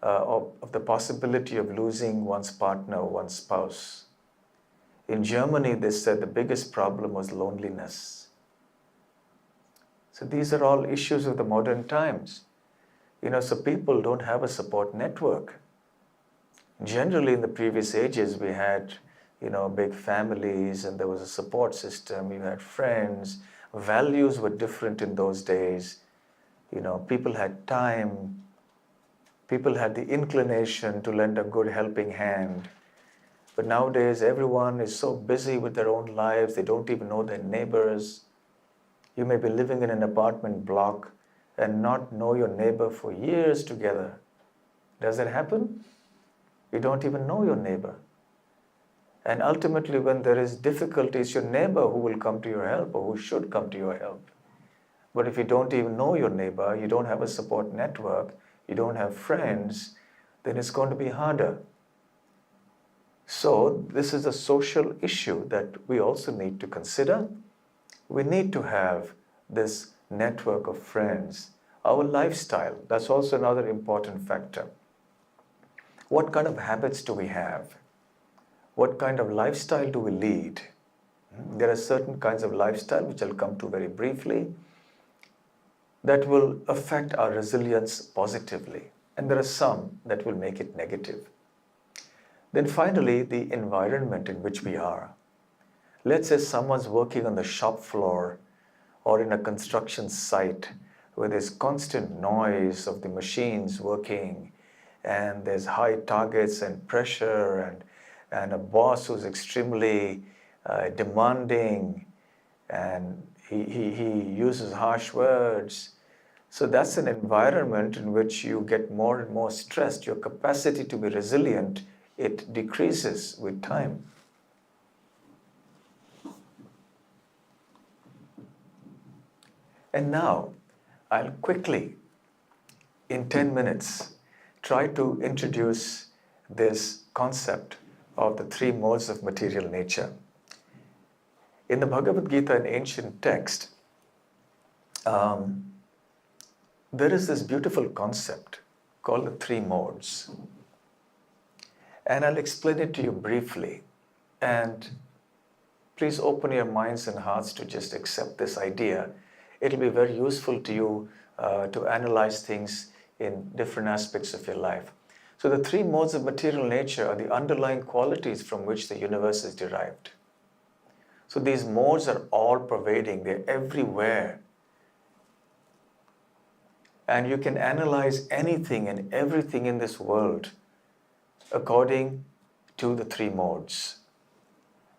A: of the possibility of losing one's partner or one's spouse. In Germany, they said the biggest problem was loneliness. So these are all issues of the modern times. So people don't have a support network. Generally, in the previous ages, we had, big families and there was a support system. You had friends. Values were different in those days. People had time. People had the inclination to lend a good helping hand. But nowadays, everyone is so busy with their own lives, they don't even know their neighbors. You may be living in an apartment block and not know your neighbor for years together. Does that happen? You don't even know your neighbor. And ultimately, when there is difficulty, it's your neighbor who will come to your help or who should come to your help. But if you don't even know your neighbor, you don't have a support network, you don't have friends, then it's going to be harder. So this is a social issue that we also need to consider. We need to have this network of friends. Our lifestyle, that's also another important factor. What kind of habits do we have? What kind of lifestyle do we lead? There are certain kinds of lifestyle, which I'll come to very briefly, that will affect our resilience positively. And there are some that will make it negative. Then finally, the environment in which we are. Let's say someone's working on the shop floor or in a construction site where there's constant noise of the machines working, and there's high targets and pressure, and a boss who's extremely demanding, and he uses harsh words. So that's an environment in which you get more and more stressed. Your capacity to be resilient, it decreases with time. And now, I'll quickly, in 10 minutes, try to introduce this concept of the three modes of material nature. In the Bhagavad-Gita, an ancient text, there is this beautiful concept called the three modes. And I'll explain it to you briefly. And please open your minds and hearts to just accept this idea. It'll be very useful to you to analyze things in different aspects of your life. So the three modes of material nature are the underlying qualities from which the universe is derived. So these modes are all pervading, they're everywhere. And you can analyze anything and everything in this world according to the three modes.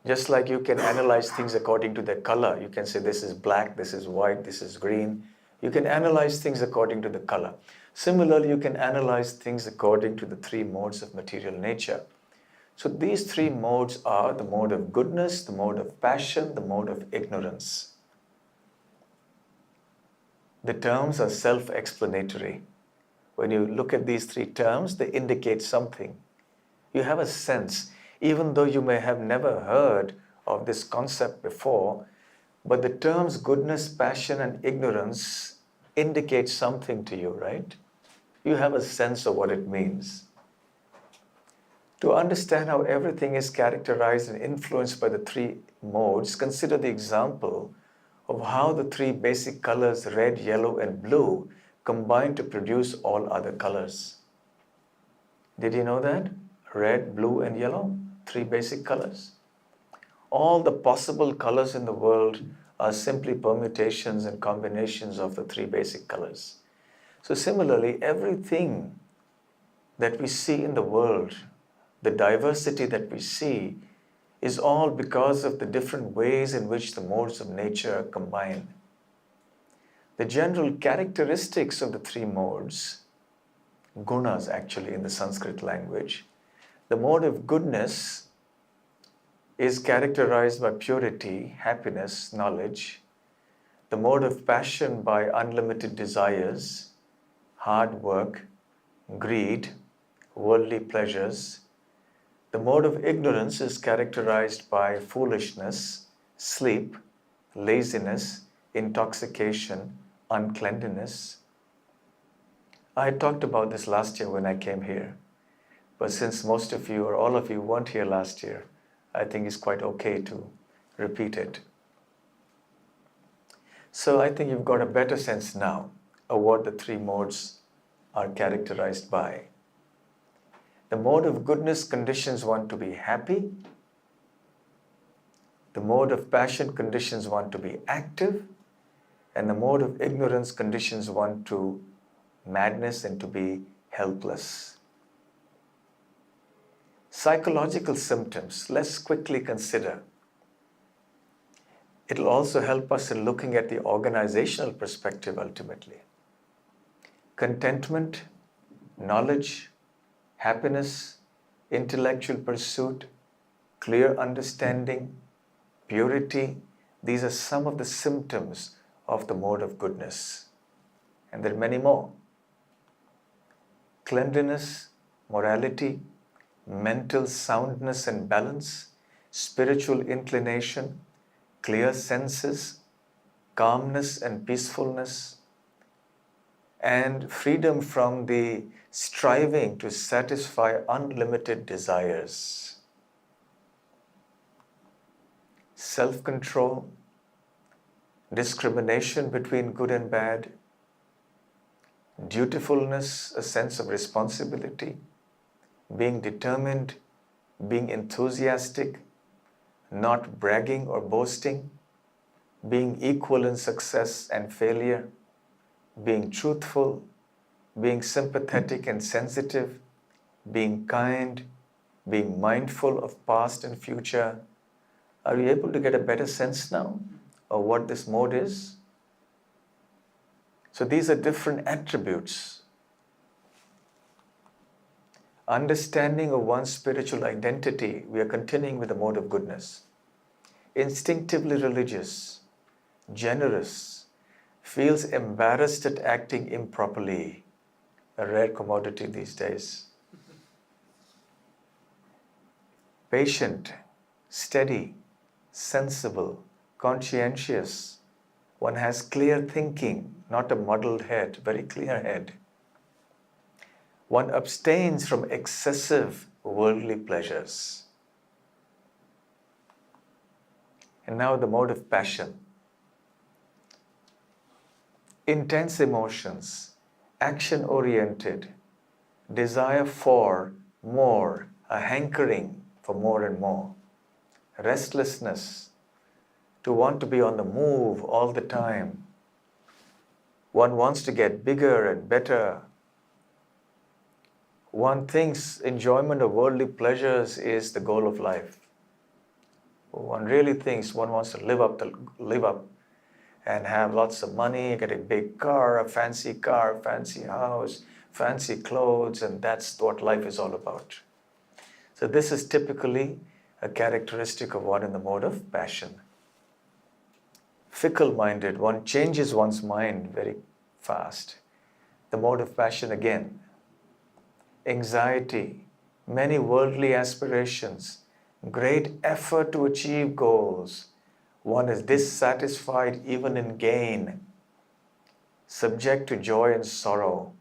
A: Just like you can analyze things according to their color. You can say this is black, this is white, this is green. You can analyze things according to the color. Similarly, you can analyze things according to the three modes of material nature. So these three modes are the mode of goodness, the mode of passion, the mode of ignorance. The terms are self-explanatory. When you look at these three terms, they indicate something. You have a sense, even though you may have never heard of this concept before, but the terms goodness, passion, and ignorance indicate something to you, right? You have a sense of what it means. To understand how everything is characterized and influenced by the three modes, consider the example of how the three basic colors, red, yellow, and blue, combine to produce all other colors. Did you know that? Red, blue, and yellow, three basic colors. All the possible colors in the world are simply permutations and combinations of the three basic colors. So similarly, everything that we see in the world, the diversity that we see, is all because of the different ways in which the modes of nature combine. The general characteristics of the three modes, Gunas actually in the Sanskrit language, the mode of goodness is characterized by purity, happiness, knowledge. The mode of passion by unlimited desires, hard work, greed, worldly pleasures. The mode of ignorance is characterized by foolishness, sleep, laziness, intoxication, uncleanliness. I talked about this last year when I came here. But since most of you or all of you weren't here last year, I think it's quite okay to repeat it. So I think you've got a better sense now of what the three modes are characterized by. The mode of goodness conditions one to be happy. The mode of passion conditions one to be active. And the mode of ignorance conditions one to madness and to be helpless. Psychological symptoms, let's quickly consider. It'll also help us in looking at the organizational perspective ultimately. Contentment, knowledge, happiness, intellectual pursuit, clear understanding, purity, these are some of the symptoms of the mode of goodness. And there are many more. Cleanliness, morality, mental soundness and balance, spiritual inclination, clear senses, calmness and peacefulness, and freedom from the striving to satisfy unlimited desires. self-control, discrimination between good and bad, dutifulness, a sense of responsibility, being determined, being enthusiastic, not bragging or boasting, being equal in success and failure, being truthful, being sympathetic and sensitive, being kind, being mindful of past and future. Are you able to get a better sense now of what this mode is? So these are different attributes. Understanding of one's spiritual identity, we are continuing with the mode of goodness. Instinctively religious, generous, feels embarrassed at acting improperly, a rare commodity these days. Patient, steady, sensible, conscientious. One has clear thinking, not a muddled head, very clear head. One abstains from excessive worldly pleasures. And now the mode of passion. Intense emotions, action-oriented, desire for more, a hankering for more and more, restlessness, to want to be on the move all the time. One wants to get bigger and better. One thinks enjoyment of worldly pleasures is the goal of life. One really thinks one wants to live up and have lots of money, get a big car, fancy house, fancy clothes, and that's what life is all about. So this is typically a characteristic of one in the mode of passion. Fickle-minded, one changes one's mind very fast. The mode of passion again. Anxiety, many worldly aspirations, great effort to achieve goals. One is dissatisfied even in gain, subject to joy and sorrow,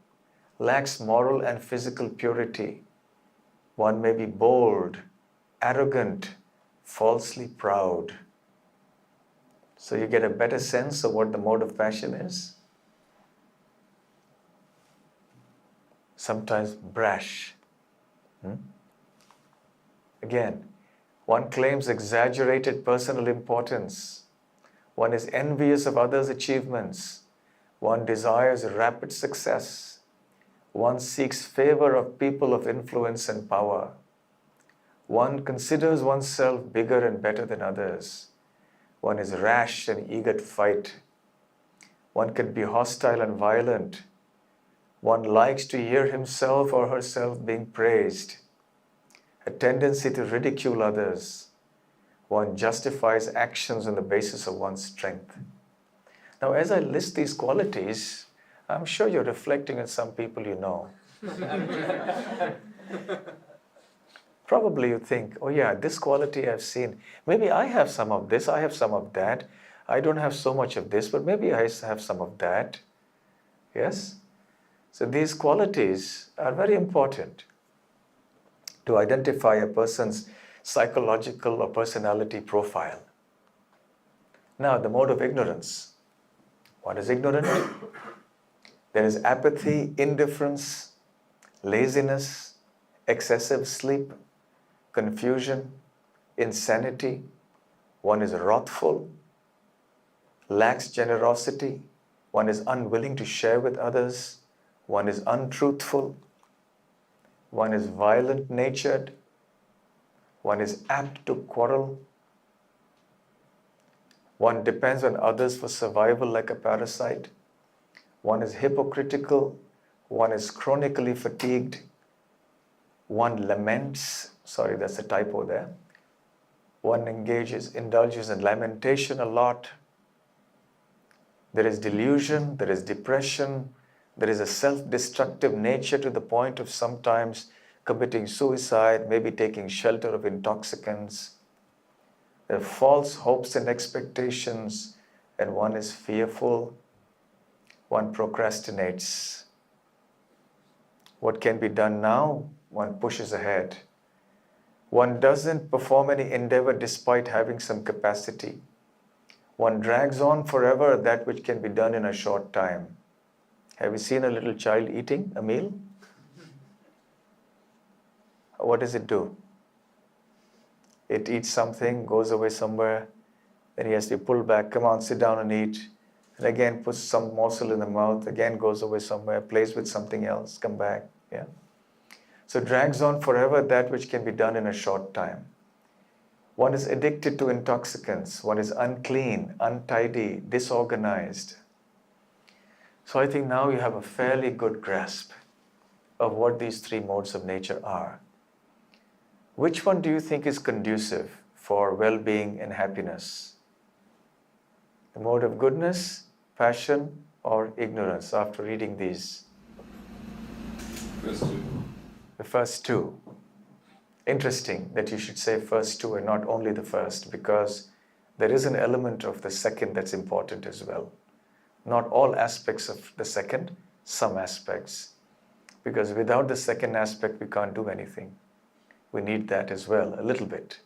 A: lacks moral and physical purity. One may be bold, arrogant, falsely proud. So you get a better sense of what the mode of passion is. Sometimes brash. Again, one claims exaggerated personal importance. One is envious of others' achievements. One desires rapid success. One seeks favor of people of influence and power. One considers oneself bigger and better than others. One is rash and eager to fight. One can be hostile and violent. One likes to hear himself or herself being praised. A tendency to ridicule others. One justifies actions on the basis of one's strength. Now, as I list these qualities, I'm sure you're reflecting on some people you know. Probably you think, oh yeah, this quality I've seen. Maybe I have some of this, I have some of that. I don't have so much of this, but maybe I have some of that. Yes? So these qualities are very important to identify a person's psychological or personality profile. Now, the mode of ignorance. What is ignorant? There is apathy, indifference, laziness, excessive sleep, confusion, insanity. One is wrathful, lacks generosity. One is unwilling to share with others. One is untruthful. One is violent-natured. One is apt to quarrel. One depends on others for survival like a parasite. One is hypocritical. One is chronically fatigued. One laments. Sorry, that's a typo there. One indulges in lamentation a lot. There is delusion, there is depression, there is a self-destructive nature to the point of sometimes committing suicide, maybe taking shelter of intoxicants. There are false hopes and expectations, and one is fearful. One procrastinates. What can be done now? One pushes ahead. One doesn't perform any endeavor despite having some capacity. One drags on forever that which can be done in a short time. Have you seen a little child eating a meal? What does it do? It eats something, goes away somewhere, then he has to be pulled back, come on, sit down and eat. And again, puts some morsel in the mouth, again goes away somewhere, plays with something else, come back. Yeah. So drags on forever that which can be done in a short time. One is addicted to intoxicants. One is unclean, untidy, disorganized. So I think now you have a fairly good grasp of what these three modes of nature are. Which one do you think is conducive for well-being and happiness? The mode of goodness, passion, or ignorance after reading these?
F: First two.
A: The first two. Interesting that you should say first two and not only the first, because there is an element of the second that's important as well. Not all aspects of the second, some aspects. Because without the second aspect, we can't do anything. We need that as well, a little bit.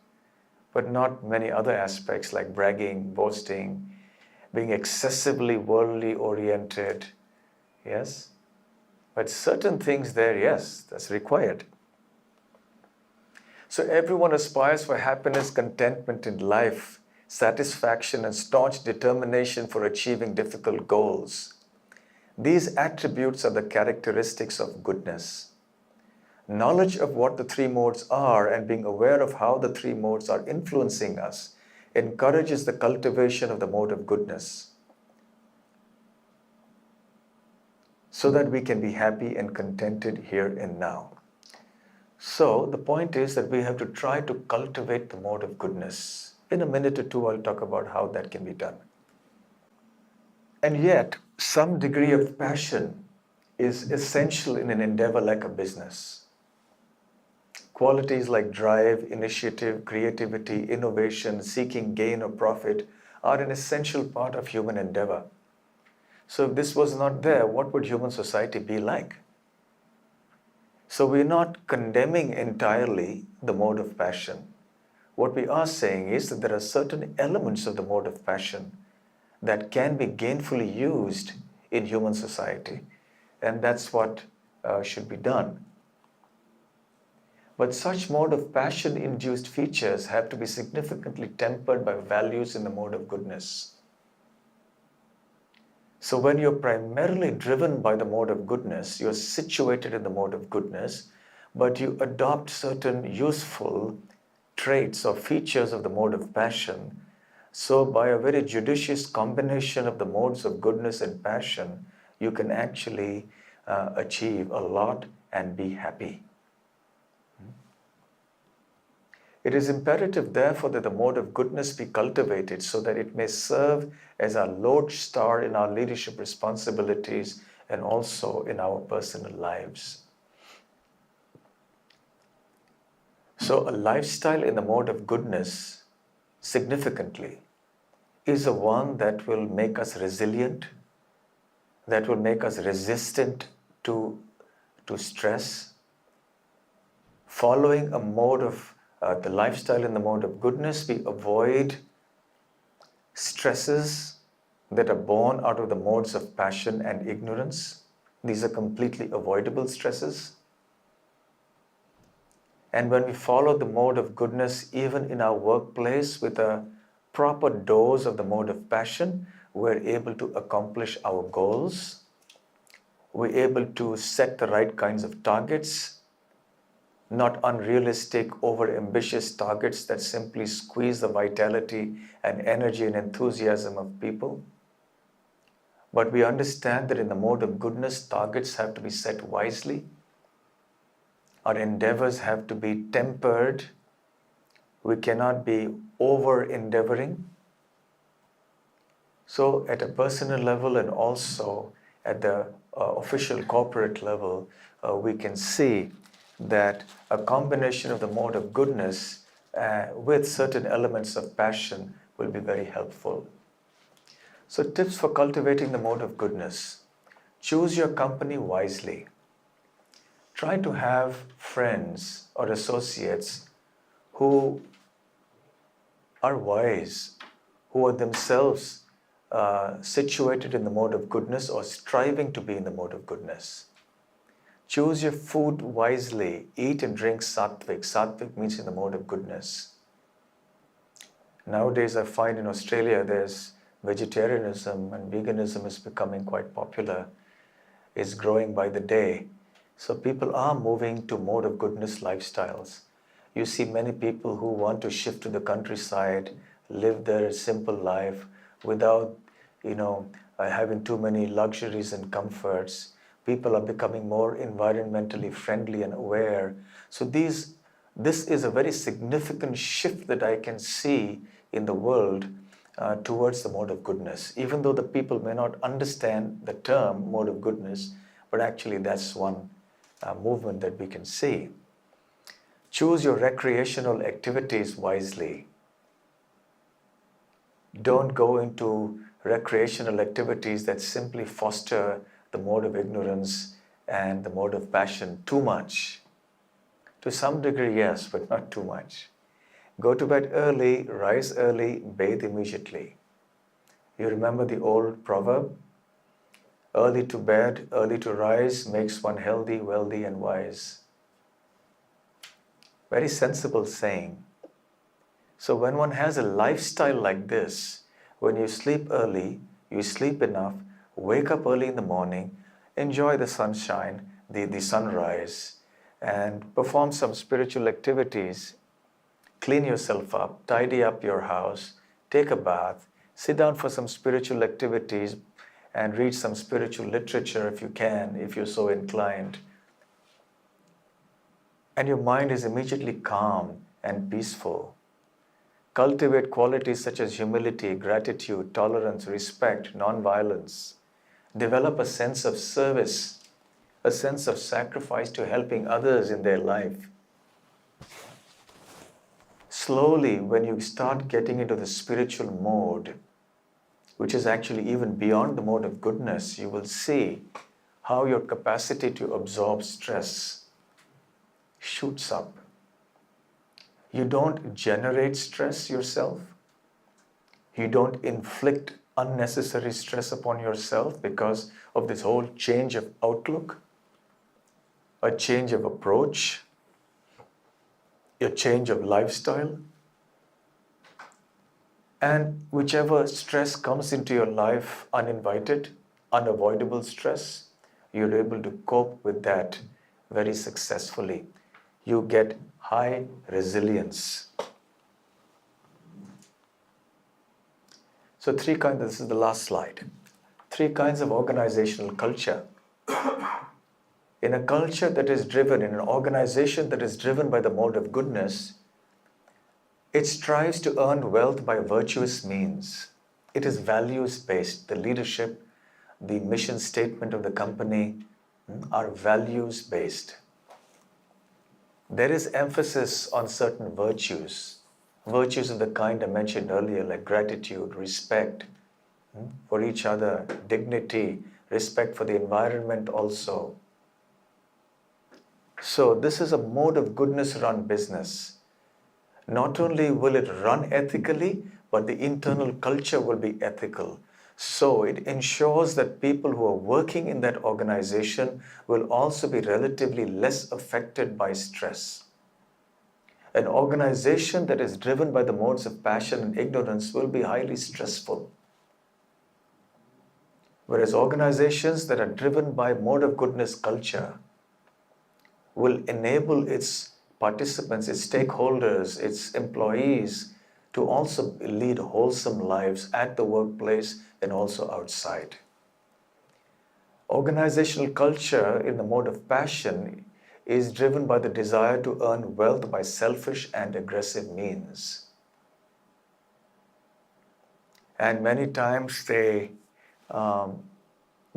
A: But not many other aspects like bragging, boasting, being excessively worldly oriented. Yes? But certain things there, yes, that's required. So everyone aspires for happiness, contentment in life, satisfaction, and staunch determination for achieving difficult goals. These attributes are the characteristics of goodness. Knowledge of what the three modes are and being aware of how the three modes are influencing us encourages the cultivation of the mode of goodness, so that we can be happy and contented here and now. So the point is that we have to try to cultivate the mode of goodness. In a minute or two, I'll talk about how that can be done. And yet, some degree of passion is essential in an endeavor like a business. Qualities like drive, initiative, creativity, innovation, seeking gain or profit are an essential part of human endeavor. So if this was not there, what would human society be like? So we're not condemning entirely the mode of passion. What we are saying is that there are certain elements of the mode of passion that can be gainfully used in human society. And that's what should be done. But such mode of passion-induced features have to be significantly tempered by values in the mode of goodness. So when you're primarily driven by the mode of goodness, you're situated in the mode of goodness, but you adopt certain useful traits or features of the mode of passion. So by a very judicious combination of the modes of goodness and passion, you can actually achieve a lot and be happy. It is imperative, therefore, that the mode of goodness be cultivated so that it may serve as our lodestar in our leadership responsibilities and also in our personal lives. So a lifestyle in the mode of goodness, significantly, is a one that will make us resilient, that will make us resistant to stress. Following a mode of the lifestyle in the mode of goodness, we avoid stresses that are born out of the modes of passion and ignorance. These are completely avoidable stresses. And when we follow the mode of goodness, even in our workplace with a proper dose of the mode of passion, we're able to accomplish our goals. We're able to set the right kinds of targets, not unrealistic, over-ambitious targets that simply squeeze the vitality and energy and enthusiasm of people. But we understand that in the mode of goodness, targets have to be set wisely. Our endeavors have to be tempered. We cannot be over-endeavoring. So at a personal level and also at the official corporate level, we can see that a combination of the mode of goodness with certain elements of passion will be very helpful. So tips for cultivating the mode of goodness. Choose your company wisely. Try to have friends or associates who are wise, who are themselves situated in the mode of goodness or striving to be in the mode of goodness. Choose your food wisely. Eat and drink sattvic. Sattvic means in the mode of goodness. Nowadays, I find in Australia there's vegetarianism and veganism is becoming quite popular. It's growing by the day. So people are moving to mode of goodness lifestyles. You see many people who want to shift to the countryside, live their simple life without, having too many luxuries and comforts. People are becoming more environmentally friendly and aware. So this is a very significant shift that I can see in the world towards the mode of goodness. Even though the people may not understand the term mode of goodness, but actually that's one movement that we can see. Choose your recreational activities wisely. Don't go into recreational activities that simply foster the mode of ignorance and the mode of passion too much. To some degree, yes, but not too much. Go to bed early, rise early, bathe immediately. You remember the old proverb? Early to bed, early to rise makes one healthy, wealthy, and wise. Very sensible saying. So when one has a lifestyle like this, when you sleep early, you sleep enough, wake up early in the morning, enjoy the sunshine, the sunrise, and perform some spiritual activities, clean yourself up, tidy up your house, take a bath, sit down for some spiritual activities, and read some spiritual literature if you can, if you're so inclined. And your mind is immediately calm and peaceful. Cultivate qualities such as humility, gratitude, tolerance, respect, non-violence. Develop a sense of service, a sense of sacrifice to helping others in their life. Slowly, when you start getting into the spiritual mode, which is actually even beyond the mode of goodness, you will see how your capacity to absorb stress shoots up. You don't generate stress yourself. You don't inflict unnecessary stress upon yourself because of this whole change of outlook, a change of approach, a change of lifestyle. And whichever stress comes into your life uninvited, unavoidable stress, you're able to cope with that very successfully. You get high resilience. So this is the last slide. 3 kinds of organizational culture. In a culture that is driven, in an organization that is driven by the mode of goodness, it strives to earn wealth by virtuous means. It is values-based. The leadership, the mission statement of the company are values-based. There is emphasis on certain virtues. Virtues of the kind I mentioned earlier, like gratitude, respect for each other, dignity, respect for the environment also. So this is a mode of goodness run business. Not only will it run ethically, but the internal culture will be ethical. So it ensures that people who are working in that organization will also be relatively less affected by stress. An organization that is driven by the modes of passion and ignorance will be highly stressful. Whereas organizations that are driven by mode of goodness culture will enable its participants, its stakeholders, its employees to also lead wholesome lives at the workplace and also outside. Organizational culture in the mode of passion is driven by the desire to earn wealth by selfish and aggressive means. And many times they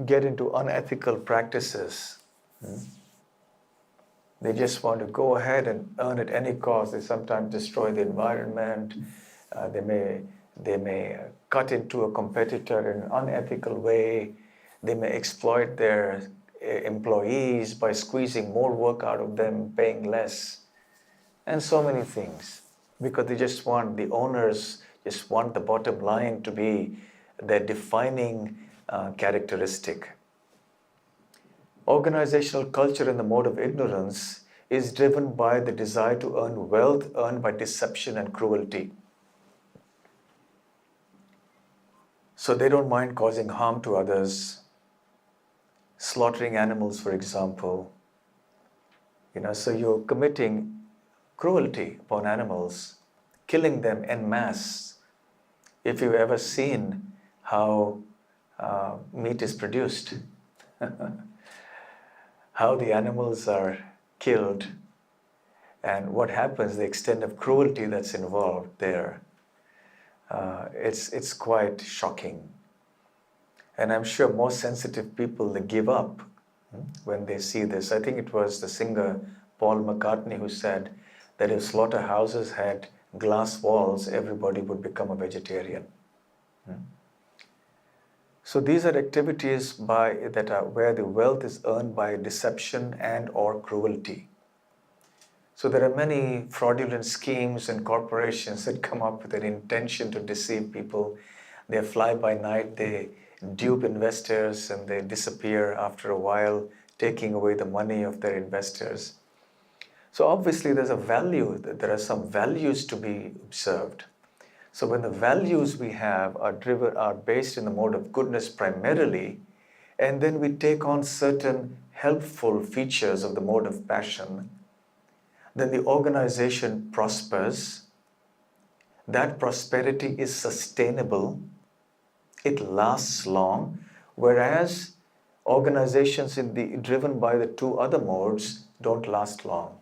A: get into unethical practices. They just want to go ahead and earn at any cost. They sometimes destroy the environment. They may cut into a competitor in an unethical way. They may exploit their employees by squeezing more work out of them, paying less, and so many things. because the owners just want the bottom line to be their defining characteristic. Organizational culture in the mode of ignorance is driven by the desire to earn wealth earned by deception and cruelty. So they don't mind causing harm to others, slaughtering animals, for example. So you're committing cruelty upon animals, killing them en masse. If you've ever seen how meat is produced, how the animals are killed, and what happens, the extent of cruelty that's involved there, it's quite shocking. And I'm sure more sensitive people, they give up when they see this. I think it was the singer Paul McCartney who said that if slaughterhouses had glass walls, everybody would become a vegetarian. So these are activities where the wealth is earned by deception and or cruelty. So there are many fraudulent schemes and corporations that come up with an intention to deceive people. They fly by night, they dupe investors, and they disappear after a while, taking away the money of their investors. So obviously there are some values to be observed. So when the values we have are based in the mode of goodness primarily, and then we take on certain helpful features of the mode of passion, then the organization prospers. That prosperity is sustainable. It lasts long, whereas organizations driven by the two other modes don't last long.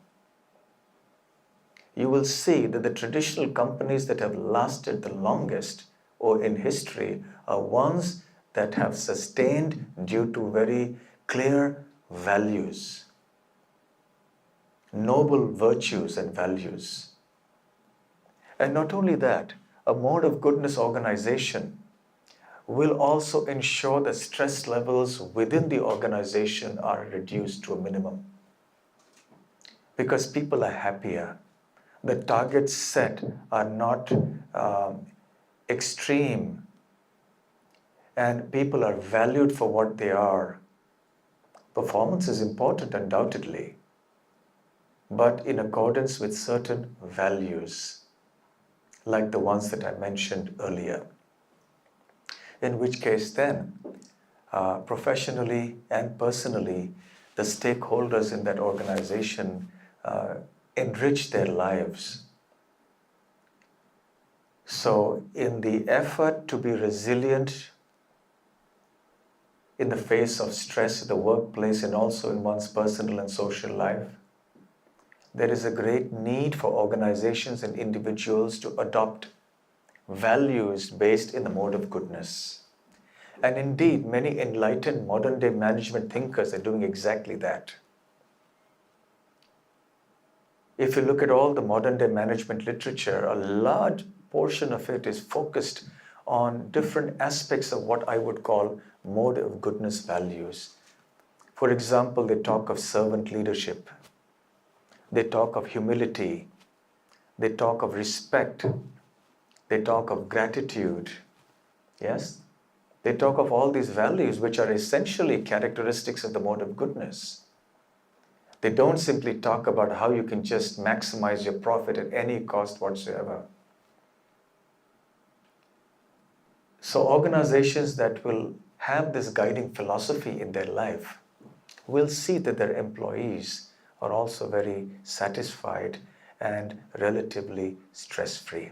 A: You will see that the traditional companies that have lasted the longest or in history are ones that have sustained due to very clear values, noble virtues and values. And not only that, a mode of goodness organization will also ensure that stress levels within the organization are reduced to a minimum, because people are happier. The targets set are not extreme, and people are valued for what they are. Performance is important, undoubtedly, but in accordance with certain values, like the ones that I mentioned earlier. In which case then, professionally and personally, the stakeholders in that organization enrich their lives. So in the effort to be resilient in the face of stress in the workplace and also in one's personal and social life, there is a great need for organizations and individuals to adopt values based in the mode of goodness. And indeed, many enlightened modern-day management thinkers are doing exactly that. If you look at all the modern-day management literature, a large portion of it is focused on different aspects of what I would call mode of goodness values. For example, they talk of servant leadership. They talk of humility. They talk of respect. They talk of gratitude. Yes? They talk of all these values which are essentially characteristics of the mode of goodness. They don't simply talk about how you can just maximize your profit at any cost whatsoever. So organizations that will have this guiding philosophy in their life will see that their employees are also very satisfied and relatively stress-free.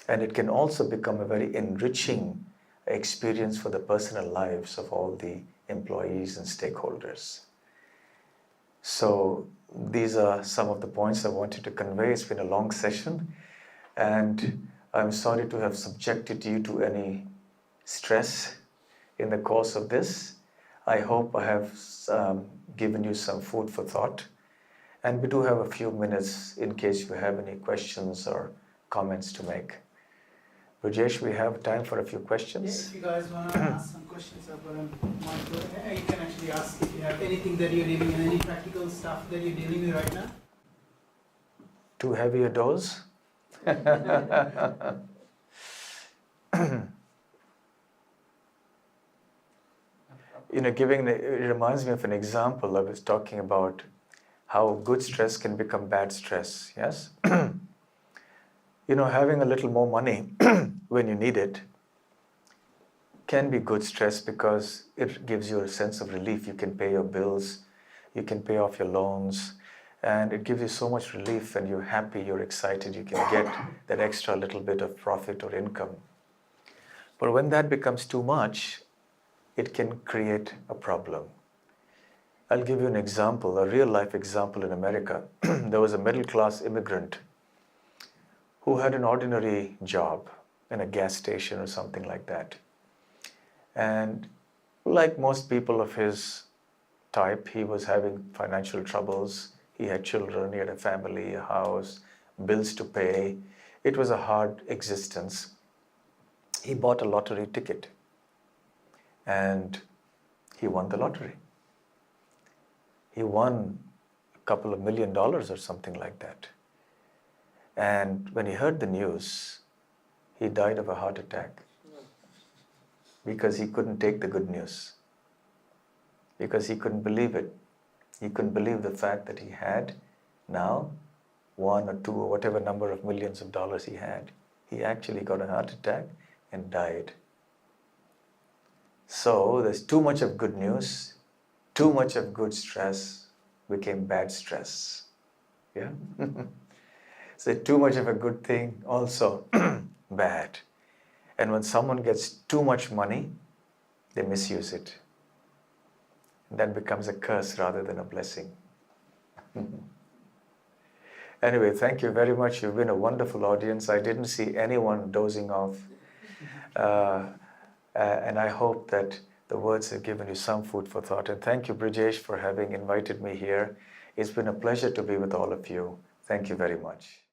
A: And it can also become a very enriching experience for the personal lives of all the employees and stakeholders. So these are some of the points I wanted to convey. It's been a long session, and I'm sorry to have subjected you to any stress in the course of this. I hope I have given you some food for thought. And we do have a few minutes in case you have any questions or comments to make. Rajesh, we have time for a few questions.
B: Yeah, if you guys want to ask some questions, I've got a mic. You can actually ask if you have anything that you're dealing with, any practical stuff that you're dealing with right now.
A: Too heavy a dose? It reminds me of an example. I was talking about how good stress can become bad stress, yes? Having a little more money when you need it can be good stress because it gives you a sense of relief. You can pay your bills, you can pay off your loans, and it gives you so much relief, and you're happy, you're excited, you can get that extra little bit of profit or income. But when that becomes too much, it can create a problem. I'll give you an example, a real life example in America. There was a middle class immigrant who had an ordinary job in a gas station or something like that. And like most people of his type, he was having financial troubles. He had children, he had a family, a house, bills to pay. It was a hard existence. He bought a lottery ticket and he won the lottery. He won a couple of $1 million or something like that. And when he heard the news, he died of a heart attack because he couldn't take the good news, because he couldn't believe it. He couldn't believe the fact that he had now 1 or 2 or whatever number of millions of dollars he had. He actually got a heart attack and died. So there's too much of good news, too much of good stress became bad stress. Yeah? So too much of a good thing also bad. And when someone gets too much money, they misuse it. And that becomes a curse rather than a blessing. Anyway, thank you very much. You've been a wonderful audience. I didn't see anyone dozing off. And I hope that the words have given you some food for thought. And thank you, Brijesh, for having invited me here. It's been a pleasure to be with all of you. Thank you very much.